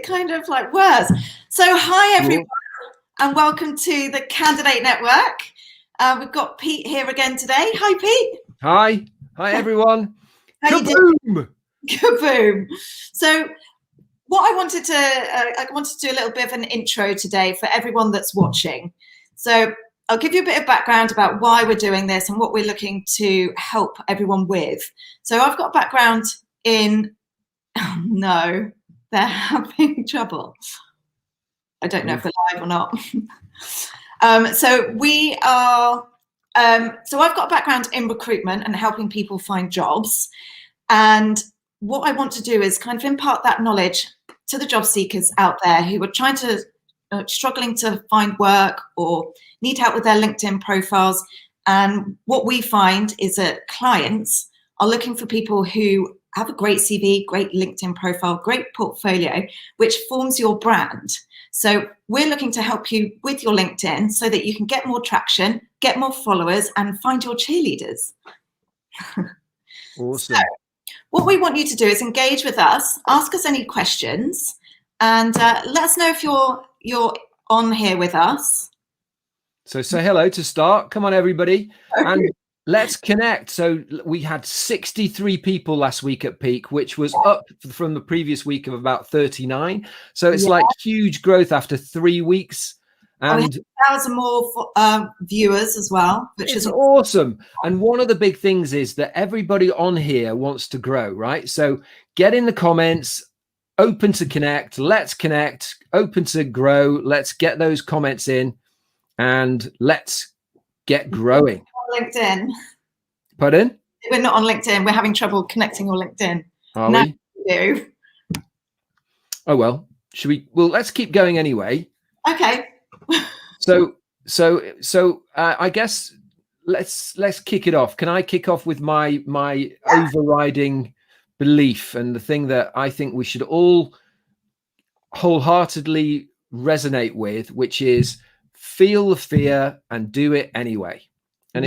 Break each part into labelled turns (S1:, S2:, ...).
S1: kind of like worse. So hi everyone, and welcome to the Candidate Network. We've got Pete here again today. Hi Pete.
S2: Hi everyone.
S1: Kaboom! Kaboom. So what I wanted to do a little bit of an intro today for everyone that's watching. So I'll give you a bit of background about why we're doing this and what we're looking to help everyone with. So I've got a background in, oh no, they're having trouble. I don't know if they're live or not. So I've got a background in recruitment and helping people find jobs. And what I want to do is kind of impart that knowledge to the job seekers out there who are struggling to find work or need help with their LinkedIn profiles. And what we find is that clients are looking for people who have a great CV, great LinkedIn profile, great portfolio, which forms your brand. So we're looking to help you with your LinkedIn so that you can get more traction, get more followers, and find your cheerleaders.
S2: Awesome.
S1: So what we want you to do is engage with us, ask us any questions, and let us know if you're on here with us.
S2: So say hello to start. Come on, everybody. And let's connect. So we had 63 people last week at peak, which was up from the previous week of about 39. So it's like huge growth after 3 weeks. And
S1: 1,000 more viewers as well, which is
S2: awesome. And one of the big things is that everybody on here wants to grow, right? So get in the comments, open to connect, let's connect, open to grow. Let's get those comments in and let's get growing.
S1: LinkedIn.
S2: Pardon?
S1: We're not on LinkedIn. We're having trouble connecting your LinkedIn.
S2: Are we? Do. Oh well. Should we? Well, let's keep going anyway.
S1: Okay.
S2: So I guess let's kick it off. Can I kick off with my overriding belief and the thing that I think we should all wholeheartedly resonate with, which is feel the fear and do it anyway. And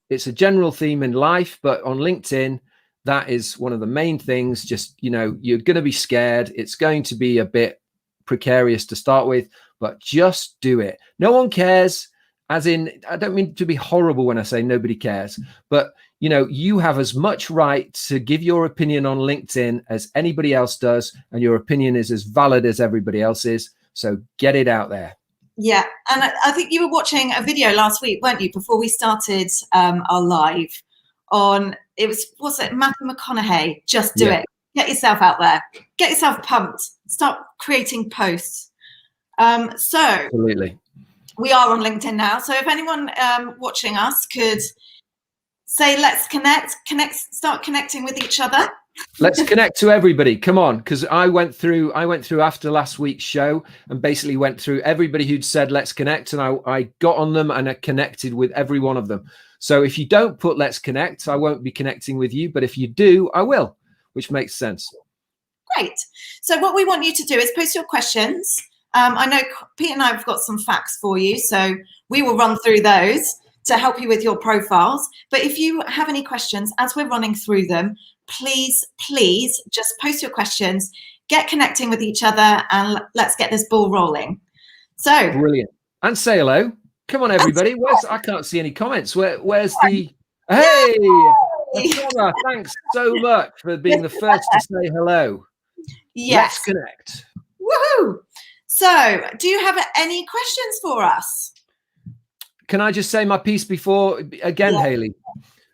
S2: it's a general theme in life, but on LinkedIn, that is one of the main things. Just, you're going to be scared. It's going to be a bit precarious to start with, but just do it. No one cares. As in, I don't mean to be horrible when I say nobody cares, but you have as much right to give your opinion on LinkedIn as anybody else does. And your opinion is as valid as everybody else's. So get it out there.
S1: Yeah, and I think you were watching a video last week, weren't you, before we started our live on, was it Matthew McConaughey? Just do it. Get yourself out there. Get yourself pumped. Start creating posts. So
S2: absolutely.
S1: We are on LinkedIn now. So if anyone watching us could say, let's connect, start connecting with each other.
S2: Let's connect to everybody. Come on, because I went through after last week's show and basically went through everybody who'd said let's connect, and I got on them and I connected with every one of them. So if you don't put let's connect, I won't be connecting with you, but if you do, I will, which makes sense.
S1: Great. So what we want you to do is post your questions. I know Pete and I have got some facts for you, so we will run through those to help you with your profiles. But if you have any questions as we're running through them, please just post your questions, get connecting with each other, and let's get this ball rolling. So
S2: brilliant. And say hello. Come on, everybody. I can't see any comments. Where's the hey? Sarah, thanks so much for being the first to say hello.
S1: Yes.
S2: Let's connect.
S1: Woohoo! So, do you have any questions for us?
S2: Can I just say my piece before again, Hayley?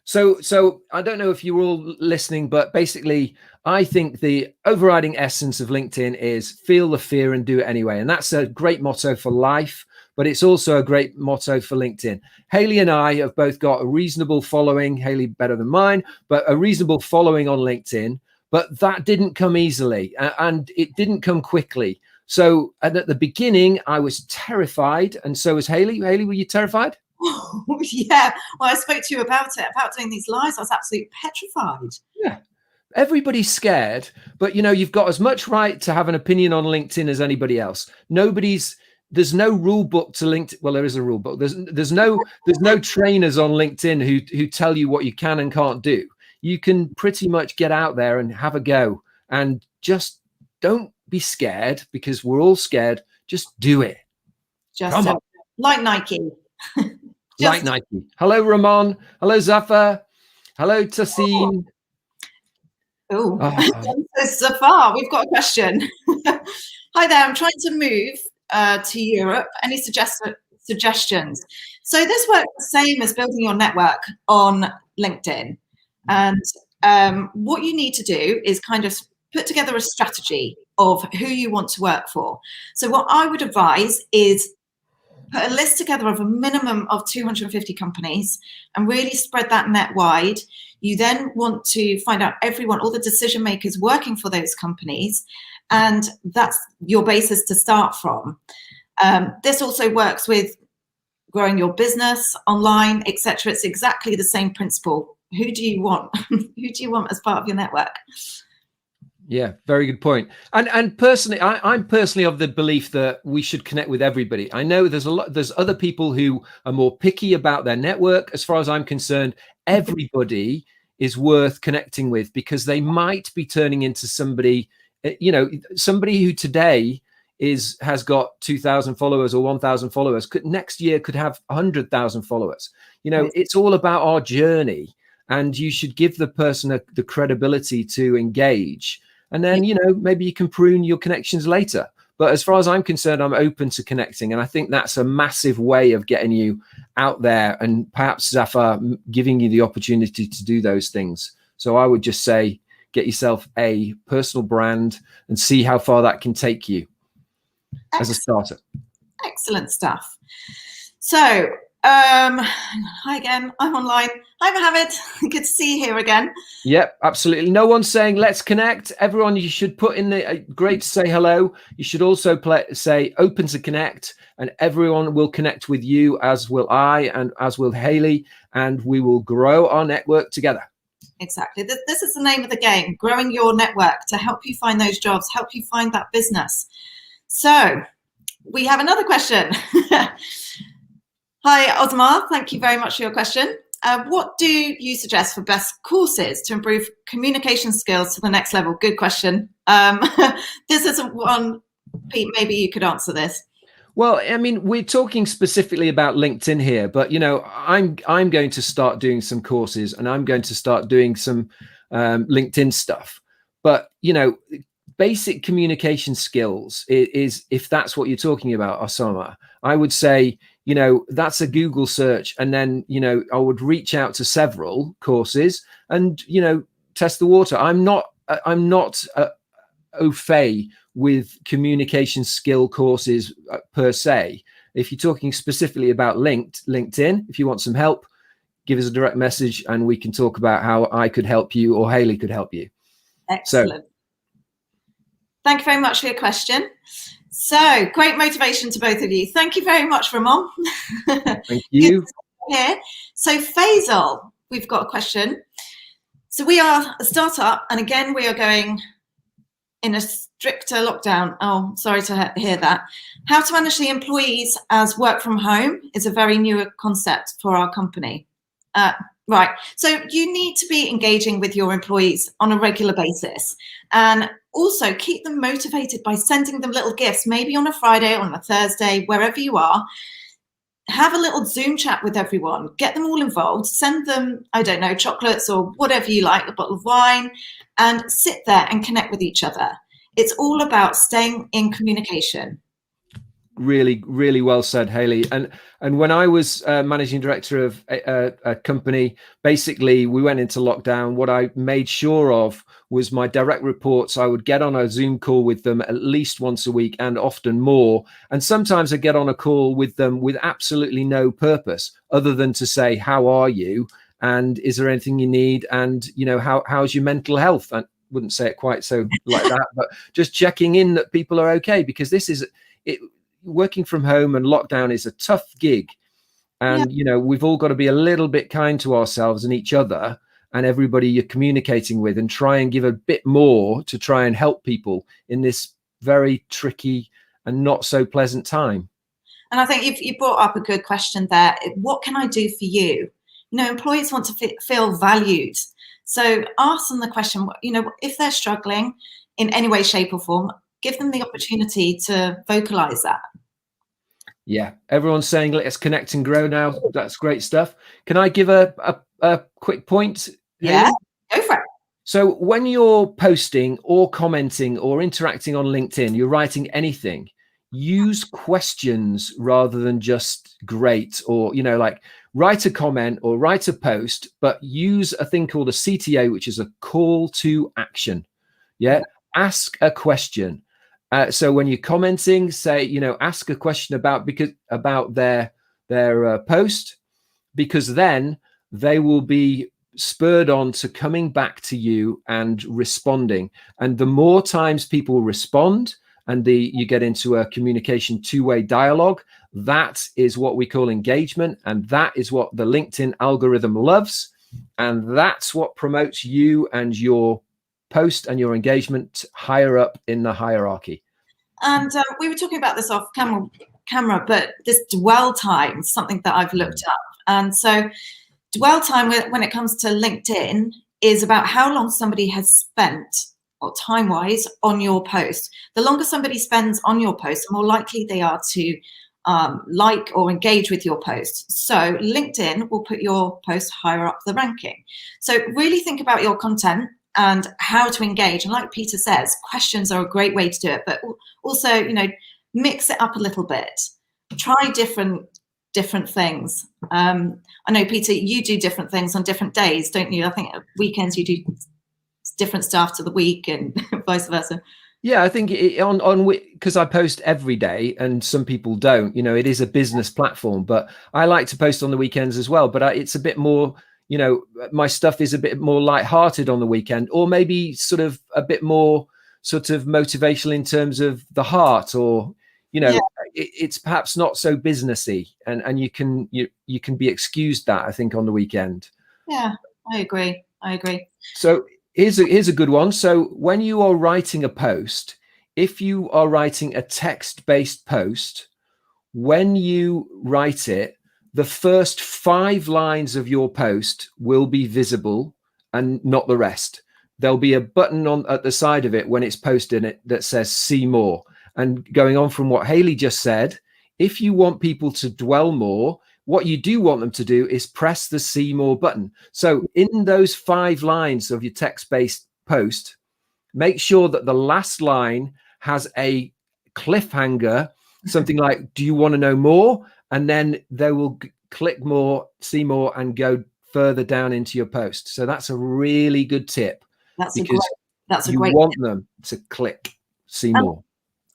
S2: So I don't know if you were all listening, but basically, I think the overriding essence of LinkedIn is feel the fear and do it anyway. And that's a great motto for life, but it's also a great motto for LinkedIn. Hayley and I have both got a reasonable following, Hayley better than mine, but a reasonable following on LinkedIn. But that didn't come easily and it didn't come quickly. So and at the beginning, I was terrified. And so was Hayley. Hayley, were you terrified?
S1: Oh, yeah. Well, I spoke to you about doing these lives. I was absolutely petrified.
S2: Yeah. Everybody's scared, but you've got as much right to have an opinion on LinkedIn as anybody else. There's no rule book to LinkedIn. Well, there is a rule book. There's no trainers on LinkedIn who tell you what you can and can't do. You can pretty much get out there and have a go and just don't be scared, because we're all scared. Just do it.
S1: Just
S2: Come on.
S1: like Nike.
S2: Like Nike. Hello, Ramon. Hello, Zafar. Hello, Tassine.
S1: Oh, Zafar, we've got a question. Hi there, I'm trying to move to Europe. Any suggestions? So this works the same as building your network on LinkedIn. And what you need to do is kind of put together a strategy of who you want to work for. So what I would advise is put a list together of a minimum of 250 companies and really spread that net wide. You then want to find out all the decision makers working for those companies, and that's your basis to start from. This also works with growing your business online, etc. It's exactly the same principle. Who do you want? Who do you want as part of your network?
S2: Yeah, very good point. And personally, I'm personally of the belief that we should connect with everybody. I know there's other people who are more picky about their network. As far as I'm concerned, everybody is worth connecting with, because they might be turning into somebody, somebody who today has got 2,000 followers or 1,000 followers, next year could have 100,000 followers. It's all about our journey, and you should give the person the credibility to engage. And then, maybe you can prune your connections later. But as far as I'm concerned, I'm open to connecting. And I think that's a massive way of getting you out there, and perhaps Zafar giving you the opportunity to do those things. So I would just say, get yourself a personal brand and see how far that can take you as a starter.
S1: Excellent stuff. So, hi again. I'm online. Hi, Mohammed. Good to see you here again.
S2: Yep, absolutely. No one's saying let's connect. Everyone, you should put in the great to say hello. You should also say open to connect, and everyone will connect with you, as will I, and as will Haley, and we will grow our network together.
S1: Exactly. This is the name of the game, growing your network to help you find those jobs, help you find that business. So we have another question. Hi, Osmar. Thank you very much for your question. What do you suggest for best courses to improve communication skills to the next level? Good question. This isn't one, Pete, maybe you could answer this.
S2: Well, I mean, we're talking specifically about LinkedIn here, but, I'm going to start doing some courses, and I'm going to start doing some LinkedIn stuff. But, basic communication skills is, if that's what you're talking about, Osama, I would say, that's a Google search. And then, I would reach out to several courses and, test the water. I'm not au fait with communication skill courses per se. If you're talking specifically about LinkedIn, if you want some help, give us a direct message and we can talk about how I could help you or Haley could help you.
S1: Excellent. Thank you very much for your question. So great motivation to both of you. Thank you very much, Ramon.
S2: Thank you.
S1: Here. So Faisal, we've got a question. So we are a startup, and again, we are going in a stricter lockdown. Oh, sorry to hear that. How to manage the employees as work from home is a very new concept for our company. Right. So you need to be engaging with your employees on a regular basis, and also keep them motivated by sending them little gifts, maybe on a Friday or on a Thursday, wherever you are. Have a little Zoom chat with everyone, get them all involved, send them, I don't know, chocolates or whatever you like, a bottle of wine, and sit there and connect with each other. It's all about staying in communication.
S2: Really, really well said, Haley. And when I was managing director of a company, basically we went into lockdown. What I made sure of was my direct reports. I would get on a Zoom call with them at least once a week, and often more. And sometimes I get on a call with them with absolutely no purpose other than to say, how are you? And is there anything you need? And, how's your mental health? I wouldn't say it quite so like that, but just checking in that people are okay, because this is it. Working from home and lockdown is a tough gig, and we've all got to be a little bit kind to ourselves and each other and everybody you're communicating with, and try and give a bit more to try and help people in this very tricky and not so pleasant time. And
S1: I think you brought up a good question there. What can I do for you? Employees want to feel valued, so ask them the question, if they're struggling in any way, shape or form, give them the opportunity to vocalize that.
S2: Yeah, everyone's saying let's connect and grow now. That's great stuff. Can I give a quick point,
S1: Yeah,
S2: Haley?
S1: go for it.
S2: So when you're posting or commenting or interacting on LinkedIn, you're writing anything, use questions rather than just great, or, you know, like write a comment or write a post, but use a thing called a CTA, which is a call to action. Yeah. Ask a question. So when you're commenting, say, you know, ask a question about their post, because then they will be spurred on to coming back to you and responding. And the more times people respond and you get into a communication two-way dialogue, that is what we call engagement. And that is what the LinkedIn algorithm loves. And that's what promotes you and your post and your engagement higher up in the hierarchy.
S1: And we were talking about this off camera, but this dwell time is something that I've looked up. And so dwell time when it comes to LinkedIn is about how long somebody has spent, or time-wise, on your post. The longer somebody spends on your post, the more likely they are to like or engage with your post. So LinkedIn will put your post higher up the ranking. So really think about your content and how to engage. And like Peter says, questions are a great way to do it, but also, you know, mix it up a little bit. Try different things. I know, Peter, you do different things on different days, don't you? I think weekends you do different stuff to the week and vice versa.
S2: Yeah, I think because I post every day and some people don't, you know, it is a business platform, but I like to post on the weekends as well. But it's a bit more, you know, my stuff is a bit more lighthearted on the weekend, or maybe sort of a bit more sort of motivational in terms of the heart, or, you know, it's perhaps not so businessy, and you can be excused that, I think, on the weekend.
S1: Yeah, I agree.
S2: So here's a good one. So when you are writing a post, if you are writing a text-based post, when you write it, the first 5 lines of your post will be visible and not the rest. There'll be a button at the side of it when it's posted it that says see more. And going on from what Haley just said, if you want people to dwell more, what you do want them to do is press the see more button. So in those 5 lines of your text-based post, make sure that the last line has a cliffhanger, something like, do you want to know more? And then they will click more, see more, and go further down into your post. So that's a really good tip. That's a great want tip. Them to click, see more.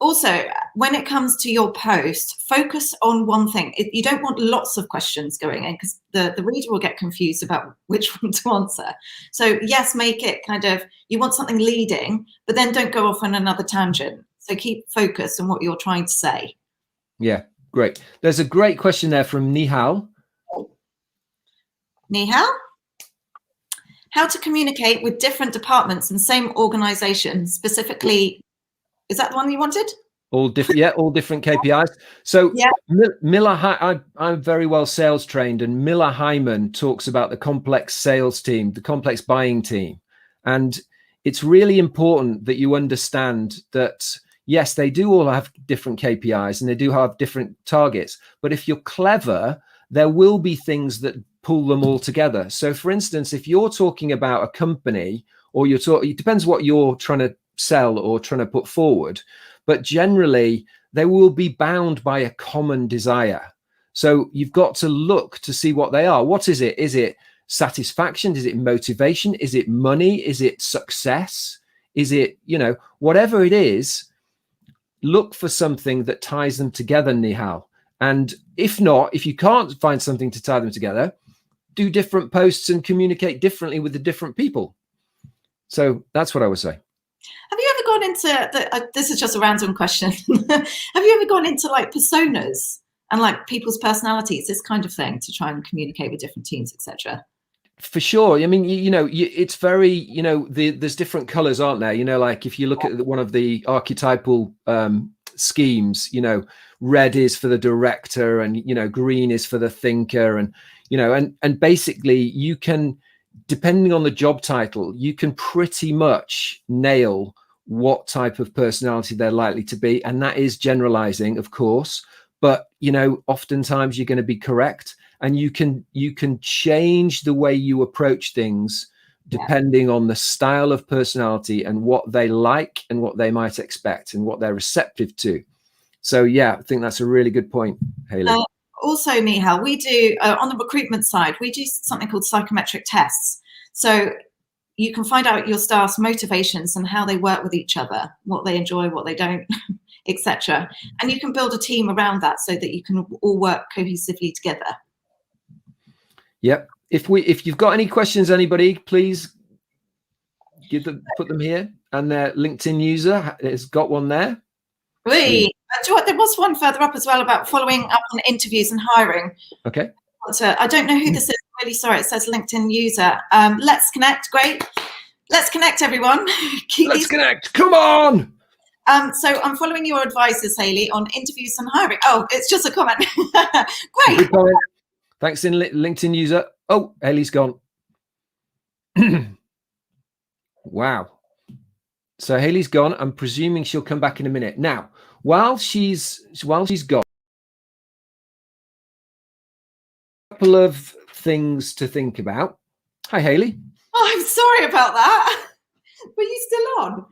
S1: Also, when it comes to your post, focus on one thing. You don't want lots of questions going in, because the reader will get confused about which one to answer. So yes, make it kind of, you want something leading, but then don't go off on another tangent. So keep focused on what you're trying to say.
S2: Yeah, great. There's a great question there from Nihal.
S1: Nihal? How to communicate with different departments in the same organization, specifically. Is that the one you wanted?
S2: All different, yeah, all different KPIs. So yeah. I'm very well sales trained, and Miller Hyman talks about the complex sales team, the complex buying team. And it's really important that you understand that, yes, they do all have different KPIs and they do have different targets. But if you're clever, there will be things that pull them all together. So for instance, if you're talking about a company, or it depends what you're trying to sell or trying to put forward, but generally they will be bound by a common desire. So you've got to look to see what they are. What is it? Is it satisfaction? Is it motivation? Is it money? Is it success? Is it, you know, whatever it is, look for something that ties them together, Nihal. And if not, if you can't find something to tie them together, do different posts and communicate differently with the different people. So that's what I would say.
S1: Have you ever gone into this is just a random question. Have you ever gone into like personas and like people's personalities, this kind of thing, to try and communicate with different teams, etc.?
S2: For sure. I mean, it's very, there's different colors, aren't there? You know, like if you look at one of the archetypal schemes, red is for the director, and, green is for the thinker, and, and basically you can, depending on the job title, you can pretty much nail what type of personality they're likely to be. And that is generalizing, of course, but oftentimes you're going to be correct, and you can change the way you approach things depending on the style of personality and what they like and what they might expect and what they're receptive to. So yeah, I think that's a really good point, Hayley.
S1: Also, Nihal, we do on the recruitment side, we do something called psychometric tests. So you can find out your staff's motivations and how they work with each other, what they enjoy, what they don't, etc. And you can build a team around that so that you can all work cohesively together.
S2: Yep. If you've got any questions, anybody, please put them here. And their LinkedIn user has got one there.
S1: There was one further up as well about following up on interviews and hiring.
S2: Okay.
S1: I don't know who this is. I'm really sorry. It says LinkedIn user. Let's connect. Great. Let's connect, everyone.
S2: Let's connect. Come on.
S1: So I'm following your advices, Hayley, on interviews and hiring. Oh, it's just a comment. Great.
S2: Good comment. Thanks, in LinkedIn user. Oh, Hayley's gone. Wow. So Hayley's gone. I'm presuming she'll come back in a minute. Now, while she's gone, a couple of things to think about. Hi, Hayley.
S1: Oh, I'm sorry about that. Were you still on?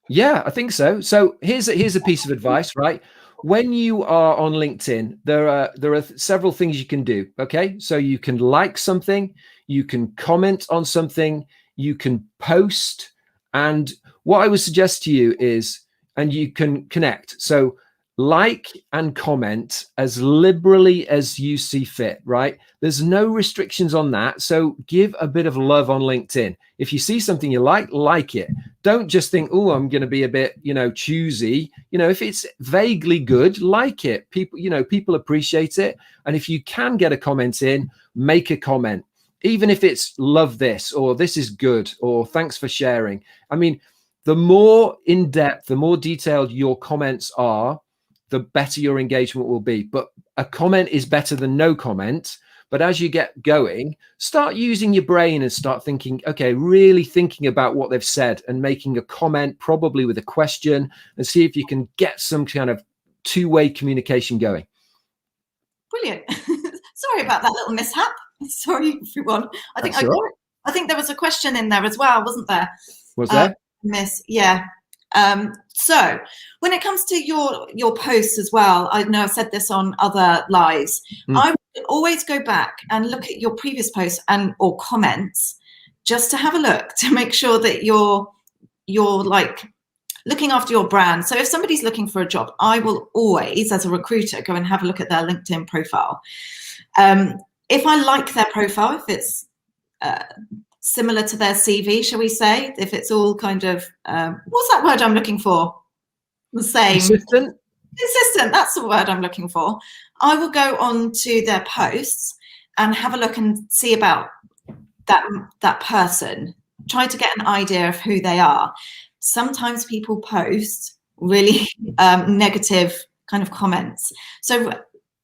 S2: Yeah, I think so. So here's a piece of advice, right? When you are on LinkedIn, there are several things you can do. Okay, so you can like something, you can comment on something, you can post, and what I would suggest to you is, and you can connect. So like and comment as liberally as you see fit, right? There's no restrictions on that. So give a bit of love on LinkedIn. If you see something you like it. Don't just think, oh, I'm going to be a bit, choosy. If it's vaguely good, like it. People appreciate it. And if you can get a comment in, make a comment. Even if it's love this, or this is good, or thanks for sharing. I mean, the more in depth, the more detailed your comments are, the better your engagement will be. But a comment is better than no comment. But as you get going, start using your brain and start thinking, okay, really thinking about what they've said and making a comment, probably with a question, and see if you can get some kind of two-way communication going.
S1: Brilliant. Sorry about that little mishap. Sorry, everyone. I think there was a question in there as well, wasn't there?
S2: Was there?
S1: Yeah. So when it comes to your posts as well, I know I've said this on other lives. I would always go back and look at your previous posts or comments just to have a look to make sure that you're like looking after your brand. So if somebody's looking for a job, I will always, as a recruiter, go and have a look at their LinkedIn profile. If I like their profile, if it's similar to their CV, shall we say, if it's all kind of, what's that word I'm looking for? The same.
S2: Consistent,
S1: that's the word I'm looking for. I will go on to their posts and have a look and see about that person, try to get an idea of who they are. Sometimes people post really negative kind of comments. So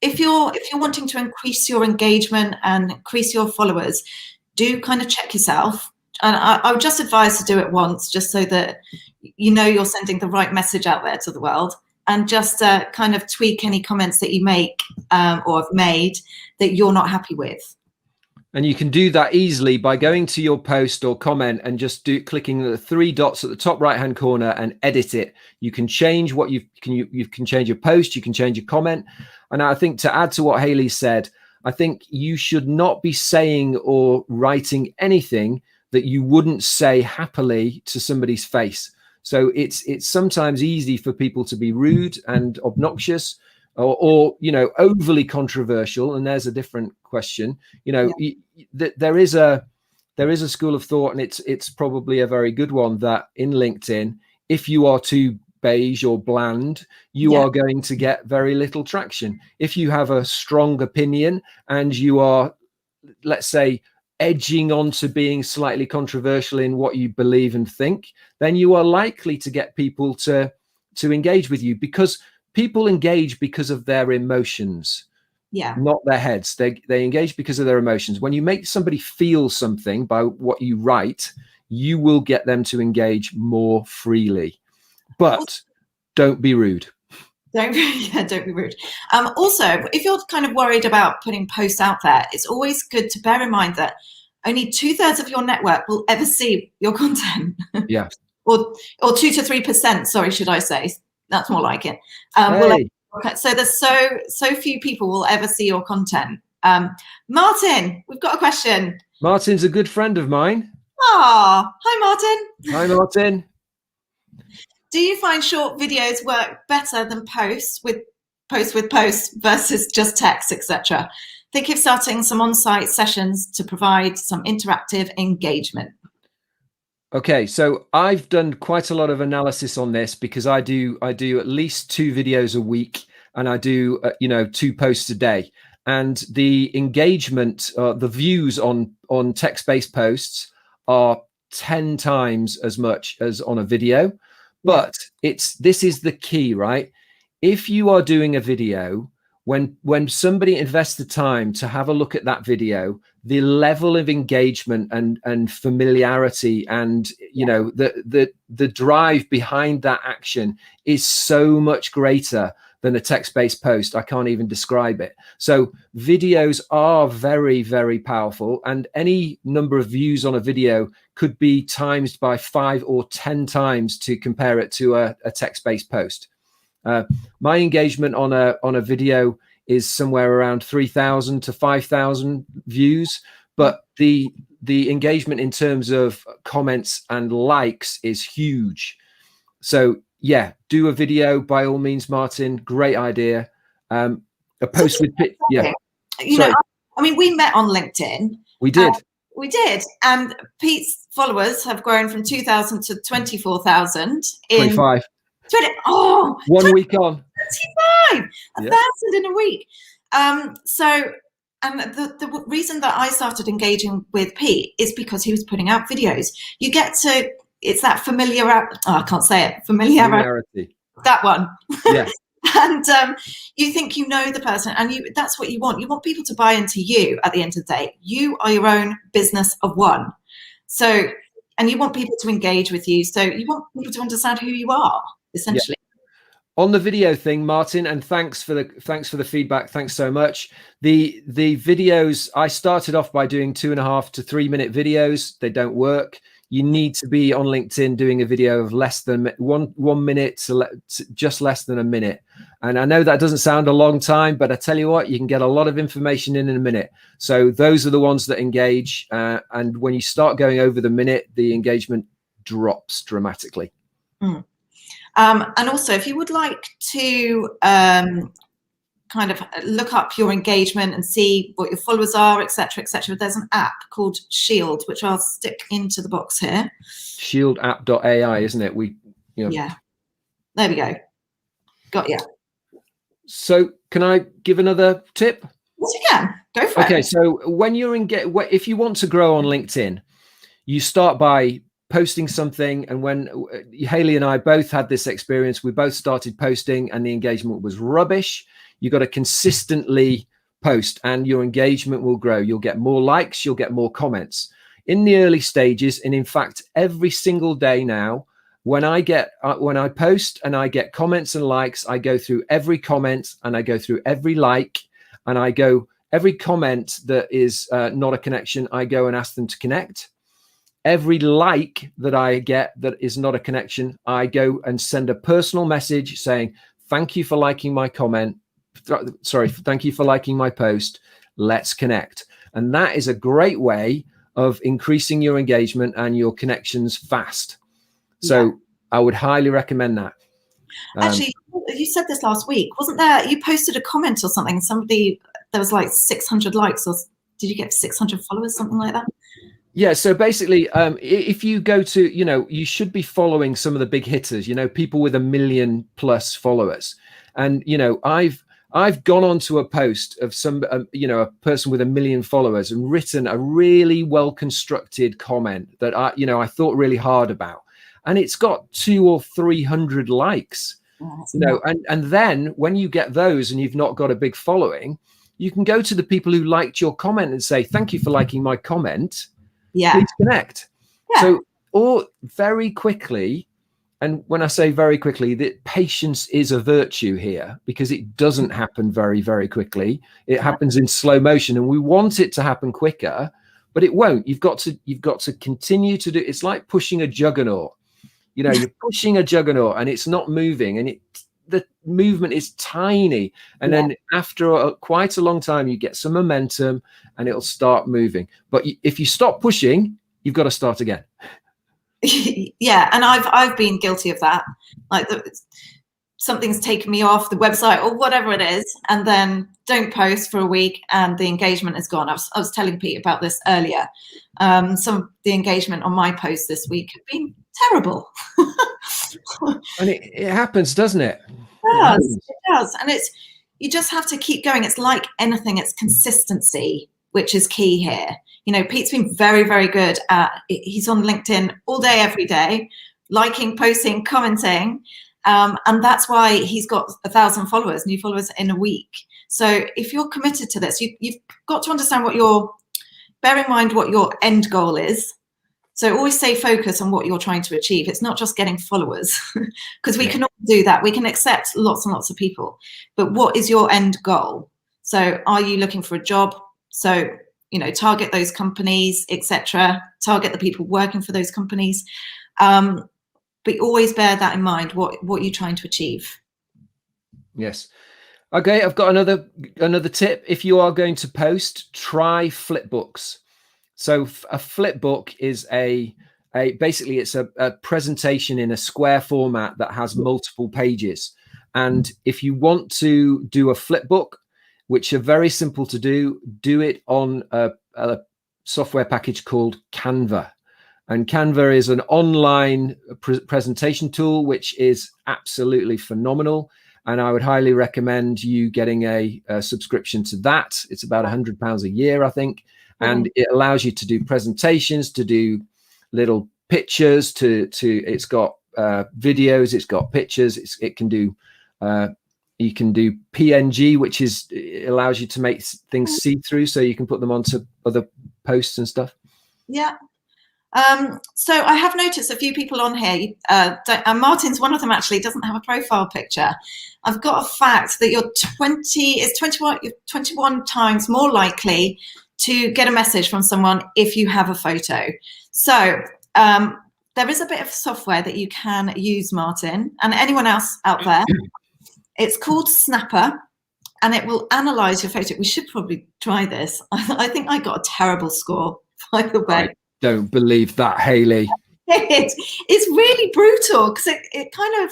S1: if you're wanting to increase your engagement and increase your followers, do kind of check yourself. And I would just advise to do it once, just so that you're sending the right message out there to the world, and just kind of tweak any comments that you make or have made that you're not happy with.
S2: And you can do that easily by going to your post or comment and just clicking the three dots at the top right hand corner and edit it. You can change what you can change your post, you can change your comment. And I think, to add to what Hayley said, I think you should not be saying or writing anything that you wouldn't say happily to somebody's face. So it's sometimes easy for people to be rude and obnoxious, or overly controversial. And there's a different question. There is a school of thought, and it's probably a very good one, that in LinkedIn, if you are too beige or bland, you are going to get very little traction. If you have a strong opinion and you are, let's say, edging on to being slightly controversial in what you believe and think, then you are likely to get people to engage with you, because people engage because of their emotions, not their heads. They engage because of their emotions. When you make somebody feel something by what you write, you will get them to engage more freely. but don't be rude.
S1: Don't be rude. Also, if you're kind of worried about putting posts out there, it's always good to bear in mind that only 2/3 of your network will ever see your content.
S2: Yeah.
S1: or 2 to 3%. Sorry, should I say? That's more like it. So there's so few people will ever see your content. Martin, we've got a question.
S2: Martin's a good friend of mine.
S1: Ah, hi Martin.
S2: Hi Martin.
S1: Do you find short videos work better than posts with posts versus just text, etc.? Think of starting some on-site sessions to provide some interactive engagement.
S2: Okay, so I've done quite a lot of analysis on this because I do at least 2 videos a week, and I do 2 posts a day, and the engagement, the views on text-based posts are 10 times as much as on a video. But this is the key, right? If you are doing a video, when somebody invests the time to have a look at that video, the level of engagement and familiarity and the drive behind that action is so much greater than a text-based post. I can't even describe it. So videos are very, very powerful, and any number of views on a video could be times by 5 or 10 times to compare it to a text-based post. My engagement on a video is somewhere around 3,000 to 5,000 views, but the engagement in terms of comments and likes is huge. So yeah, do a video by all means, Martin. Great idea. A post with
S1: I mean, we met on LinkedIn.
S2: We did.
S1: We did, and Pete's followers have grown from 2,000 to 24,000 in
S2: 25.
S1: 1
S2: week on.
S1: 25, 1,000 in a week. And the reason that I started engaging with Pete is because he was putting out videos. You get to, it's that familiarity. That one.
S2: Yeah.
S1: And you think you know the person, and that's what you want. You want people to buy into you at the end of the day. You are your own business of one. So, and you want people to engage with you. So you want people to understand who you are, essentially.
S2: On the video thing, Martin, and thanks for the feedback. Thanks so much. The videos, I started off by doing 2.5 to 3 minute videos. They don't work. You need to be on LinkedIn doing a video of less than 1 minute, to just less than a minute. And I know that doesn't sound a long time, but I tell you what, you can get a lot of information in a minute. So those are the ones that engage. And when you start going over the minute, the engagement drops dramatically.
S1: Mm. And also, if you would like to kind of look up your engagement and see what your followers are, etc., there's an app called Shield, which I'll stick into the box here.
S2: Shieldapp.ai, isn't it?
S1: Yeah. There we go. Got you.
S2: So can I give another tip?
S1: Yes, you can. Go for it.
S2: Okay, so when you're if you want to grow on LinkedIn, you start by posting something. And when Haley and I both had this experience, we both started posting and the engagement was rubbish. You got to consistently post and your engagement will grow. You'll get more likes, you'll get more comments. In the early stages, and in fact, every single day now, when I post and I get comments and likes, I go through every comment and I go through every like, and every comment that is not a connection, I go and ask them to connect. Every like that I get that is not a connection, I go and send a personal message saying, thank you for liking my comment. Sorry, thank you for liking my post. Let's connect. And that is a great way of increasing your engagement and your connections fast. So I would highly recommend that.
S1: Actually, you said this last week, wasn't there? You posted a comment or something. There was like 600 likes, or did you get 600 followers, something like that?
S2: Yeah. So basically, if you go to, you should be following some of the big hitters, people with 1 million plus followers. And, I've gone onto a post of some, a person with 1 million followers and written a really well-constructed comment that I thought really hard about. And it's got 200 or 300 likes, and then when you get those and you've not got a big following, you can go to the people who liked your comment and say, thank you for liking my comment. Yeah. Please connect. Yeah. So, or very quickly, and when I say very quickly, that patience is a virtue here, because it doesn't happen very, very quickly. It happens in slow motion, and we want it to happen quicker, but it won't. You've got to continue to do. It's like pushing a juggernaut. You know, you're pushing a juggernaut and it's not moving, and the movement is tiny. And then after quite a long time, you get some momentum and it'll start moving. But if you stop pushing, you've got to start again.
S1: Yeah, and I've been guilty of that. Like something's taken me off the website or whatever it is, and then don't post for a week and the engagement is gone. I was telling Pete about this earlier. Some of the engagement on my post this week have been terrible.
S2: And it happens, doesn't it?
S1: It does. And you just have to keep going. It's like anything, it's consistency, which is key here. You know, Pete's been very, very good he's on LinkedIn all day, every day, liking, posting, commenting. And that's why he's got 1,000 followers, new followers in a week. So if you're committed to this, you've got to understand bear in mind what your end goal is. So always stay focused on what you're trying to achieve. It's not just getting followers, because we can all do that. We can accept lots and lots of people, but what is your end goal? So are you looking for a job? So, you know, target those companies, etc. Target the people working for those companies. But always bear that in mind, what you're trying to achieve. Yes.
S2: Okay, I've got another tip. If you are going to post, try Flipbooks. So a flipbook is basically it's a presentation in a square format that has multiple pages. And if you want to do a flipbook, which are very simple to do it on a software package called Canva. And Canva is an online presentation tool, which is absolutely phenomenal. And I would highly recommend you getting a subscription to that. It's about £100 a year, I think. And it allows you to do presentations, to do little pictures, it's got videos, it's got pictures, it can do, you can do PNG, which it allows you to make things see-through, so you can put them onto other posts and stuff.
S1: Yeah. So I have noticed a few people on here, and Martin's one of them actually, doesn't have a profile picture. I've got a fact that you're 21 times more likely to get a message from someone if you have a photo. So there is a bit of software that you can use, Martin, and anyone else out there. It's called Snapper, and it will analyze your photo. We should probably try this. I think I got a terrible score, by the way.
S2: I don't believe that, Hayley.
S1: It's really brutal, because it kind of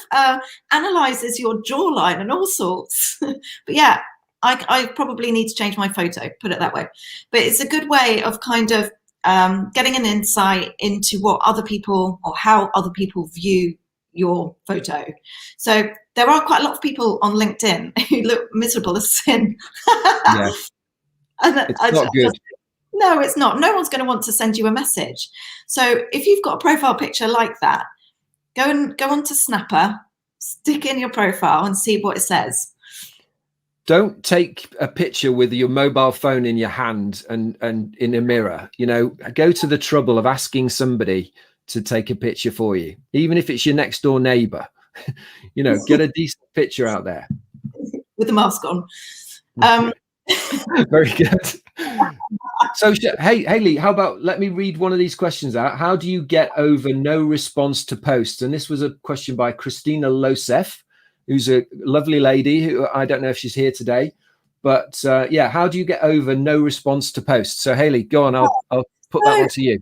S1: analyzes your jawline and all sorts. But yeah, I probably need to change my photo, put it that way. But it's a good way of kind of getting an insight into what other people, or how other people view your photo. So there are quite a lot of people on LinkedIn who look miserable as sin.
S2: Yeah. It's not good.
S1: No, it's not. No one's going to want to send you a message. So if you've got a profile picture like that, go on to Snapper, stick in your profile and see what it says.
S2: Don't take a picture with your mobile phone in your hand and in a mirror. You know, go to the trouble of asking somebody to take a picture for you, even if it's your next door neighbor. You know, get a decent picture out there
S1: with the mask on.
S2: Very good. So, hey, Hayley, how about let me read one of these questions out. How do you get over no response to posts? And this was a question by Christina Losef, who's a lovely lady who I don't know if she's here today, but yeah, how do you get over no response to posts? So, Hayley, go on. I'll put that one to you.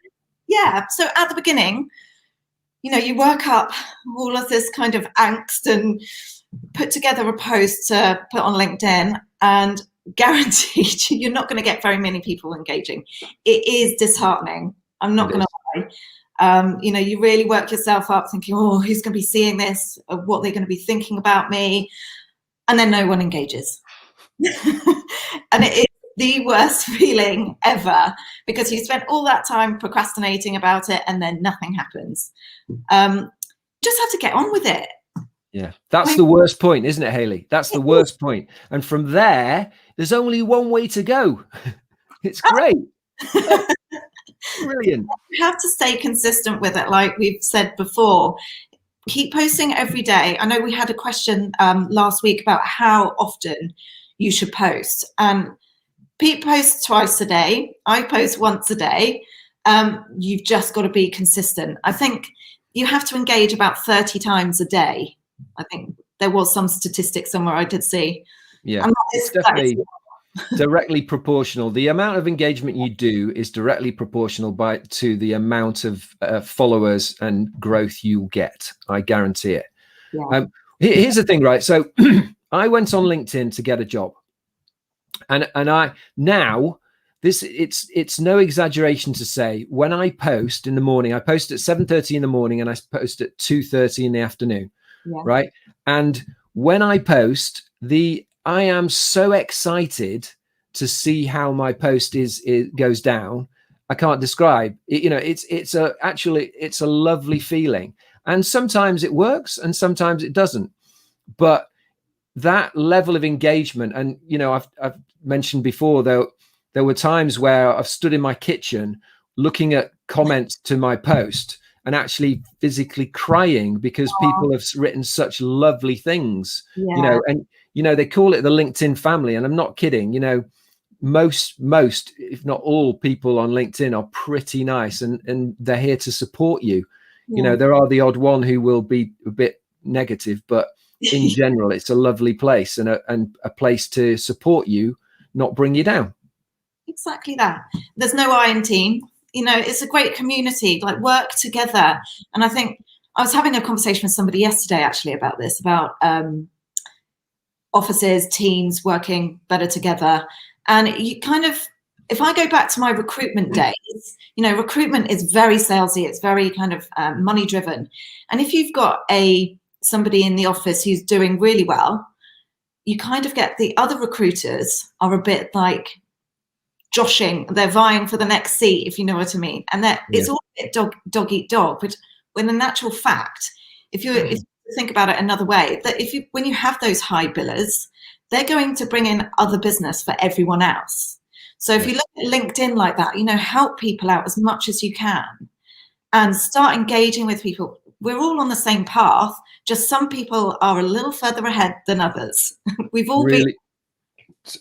S1: Yeah. So at the beginning, you know, you work up all of this kind of angst and put together a post to put on LinkedIn, and guaranteed you're not going to get very many people engaging. It is disheartening. I'm not going to lie. You know, you really work yourself up thinking, oh, who's going to be seeing this? Or what they're going to be thinking about me? And then no one engages. And it is the worst feeling ever, because you spent all that time procrastinating about it and then nothing happens. Just have to get on with it.
S2: Yeah, that's the worst point, isn't it, Hayley? That's the worst point. And from there, there's only one way to go. It's great. Brilliant.
S1: You have to stay consistent with it, like we've said before. keep posting every day. I know we had a question last week about how often you should post. Pete posts twice a day. I post once a day. You've just got to be consistent. I think you have to engage about 30 times a day. I think there was some statistic somewhere I did see.
S2: Yeah, it's definitely directly proportional. The amount of engagement you do is directly proportional to the amount of followers and growth you'll get. I guarantee it.
S1: Yeah.
S2: Here's the thing, right? So I went on LinkedIn to get a job, and I now this it's no exaggeration to say, when I post in the morning, I post at 7:30 in the morning and I post at 2:30 in the afternoon.
S1: Yeah.
S2: Right. And when I post, I am so excited to see how my post goes down. I can't describe it. You know, it's a lovely feeling. And sometimes it works and sometimes it doesn't. But that level of engagement, and you know, I've mentioned before, though, there were times where I've stood in my kitchen looking at comments to my post and actually physically crying because people have written such lovely things.
S1: Yeah.
S2: You know, and you know, they call it the LinkedIn family, and I'm not kidding. You know, most, if not all, people on LinkedIn are pretty nice, and they're here to support you. Yeah. You know, there are the odd one who will be a bit negative, but in general, it's a lovely place and a place to support you, not bring you down.
S1: Exactly that. There's no I in team. You know, it's a great community, like work together. And I think I was having a conversation with somebody yesterday actually about this, about offices, teams working better together. And you kind of, if I go back to my recruitment days, you know, recruitment is very salesy. It's very kind of money driven. And if you've got somebody in the office who's doing really well, you kind of get the other recruiters are a bit like joshing, they're vying for the next seat, if you know what I mean. And that it's all a bit dog eat dog. But when in actual fact, if you think about it another way, that when you have those high billers, they're going to bring in other business for everyone else. So if you look at LinkedIn like that, you know, help people out as much as you can and start engaging with people. We're all on the same path, just some people are a little further ahead than others. We've all been.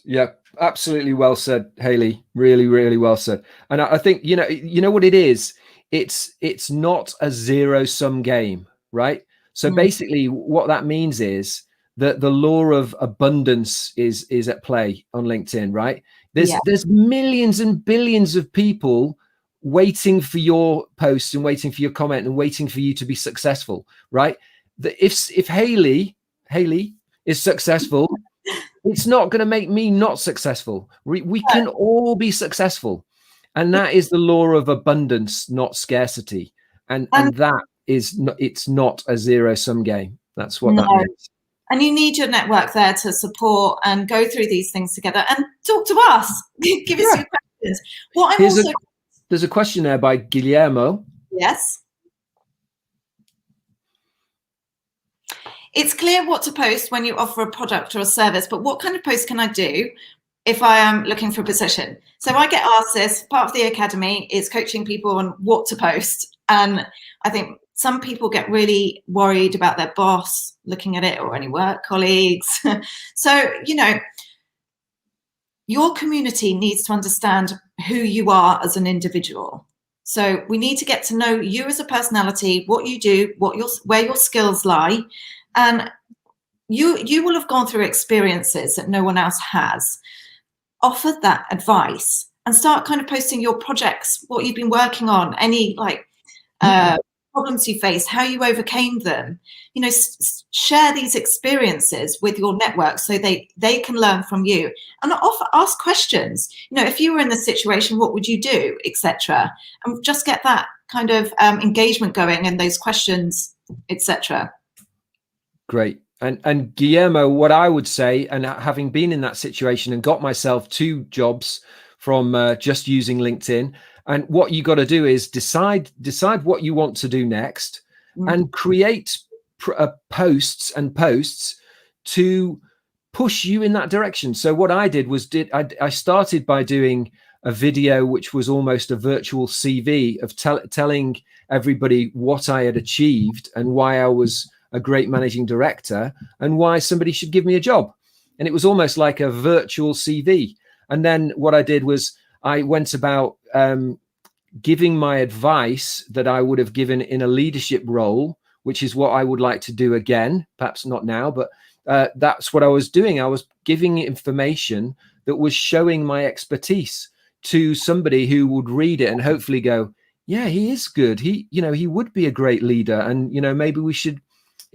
S2: Yeah, absolutely well said, Hayley. Really, really well said. And I think, you know what it is? It's not a zero-sum game, right? So basically what that means is that the law of abundance is at play on LinkedIn, right? There's millions and billions of people waiting for your posts and waiting for your comment and waiting for you to be successful, right? If Hayley is successful, it's not going to make me not successful. We can all be successful, and that is the law of abundance, not scarcity. And that is not, it's not a zero-sum game. That's what that means.
S1: And you need your network there to support and go through these things together and talk to us. Give us your questions.
S2: There's a question there by Guillermo.
S1: Yes. It's clear what to post when you offer a product or a service, but what kind of post can I do if I am looking for a position? So I get asked this, part of the academy is coaching people on what to post. And I think some people get really worried about their boss looking at it or any work colleagues. So, you know, your community needs to understand who you are as an individual. So we need to get to know you as a personality, what you do, where your skills lie. And you will have gone through experiences that no one else has. Offer that advice and start kind of posting your projects, what you've been working on, any problems you face, how you overcame them. You know, share these experiences with your network so they can learn from you. And ask questions. You know, if you were in this situation, what would you do, etc. And just get that kind of engagement going and those questions, etc.
S2: Great. And Guillermo, what I would say, and having been in that situation and got myself 2 jobs from just using LinkedIn, and what you got to do is decide what you want to do next and create posts to push you in that direction. So what I did was I started by doing a video which was almost a virtual CV of telling everybody what I had achieved and why I was a great managing director and why somebody should give me a job. And it was almost like a virtual CV. And then what I did was I went about giving my advice that I would have given in a leadership role, which is what I would like to do again, perhaps not now, but that's what I was doing. I was giving information that was showing my expertise to somebody who would read it and hopefully go, yeah, he is good. He would be a great leader. And, maybe we should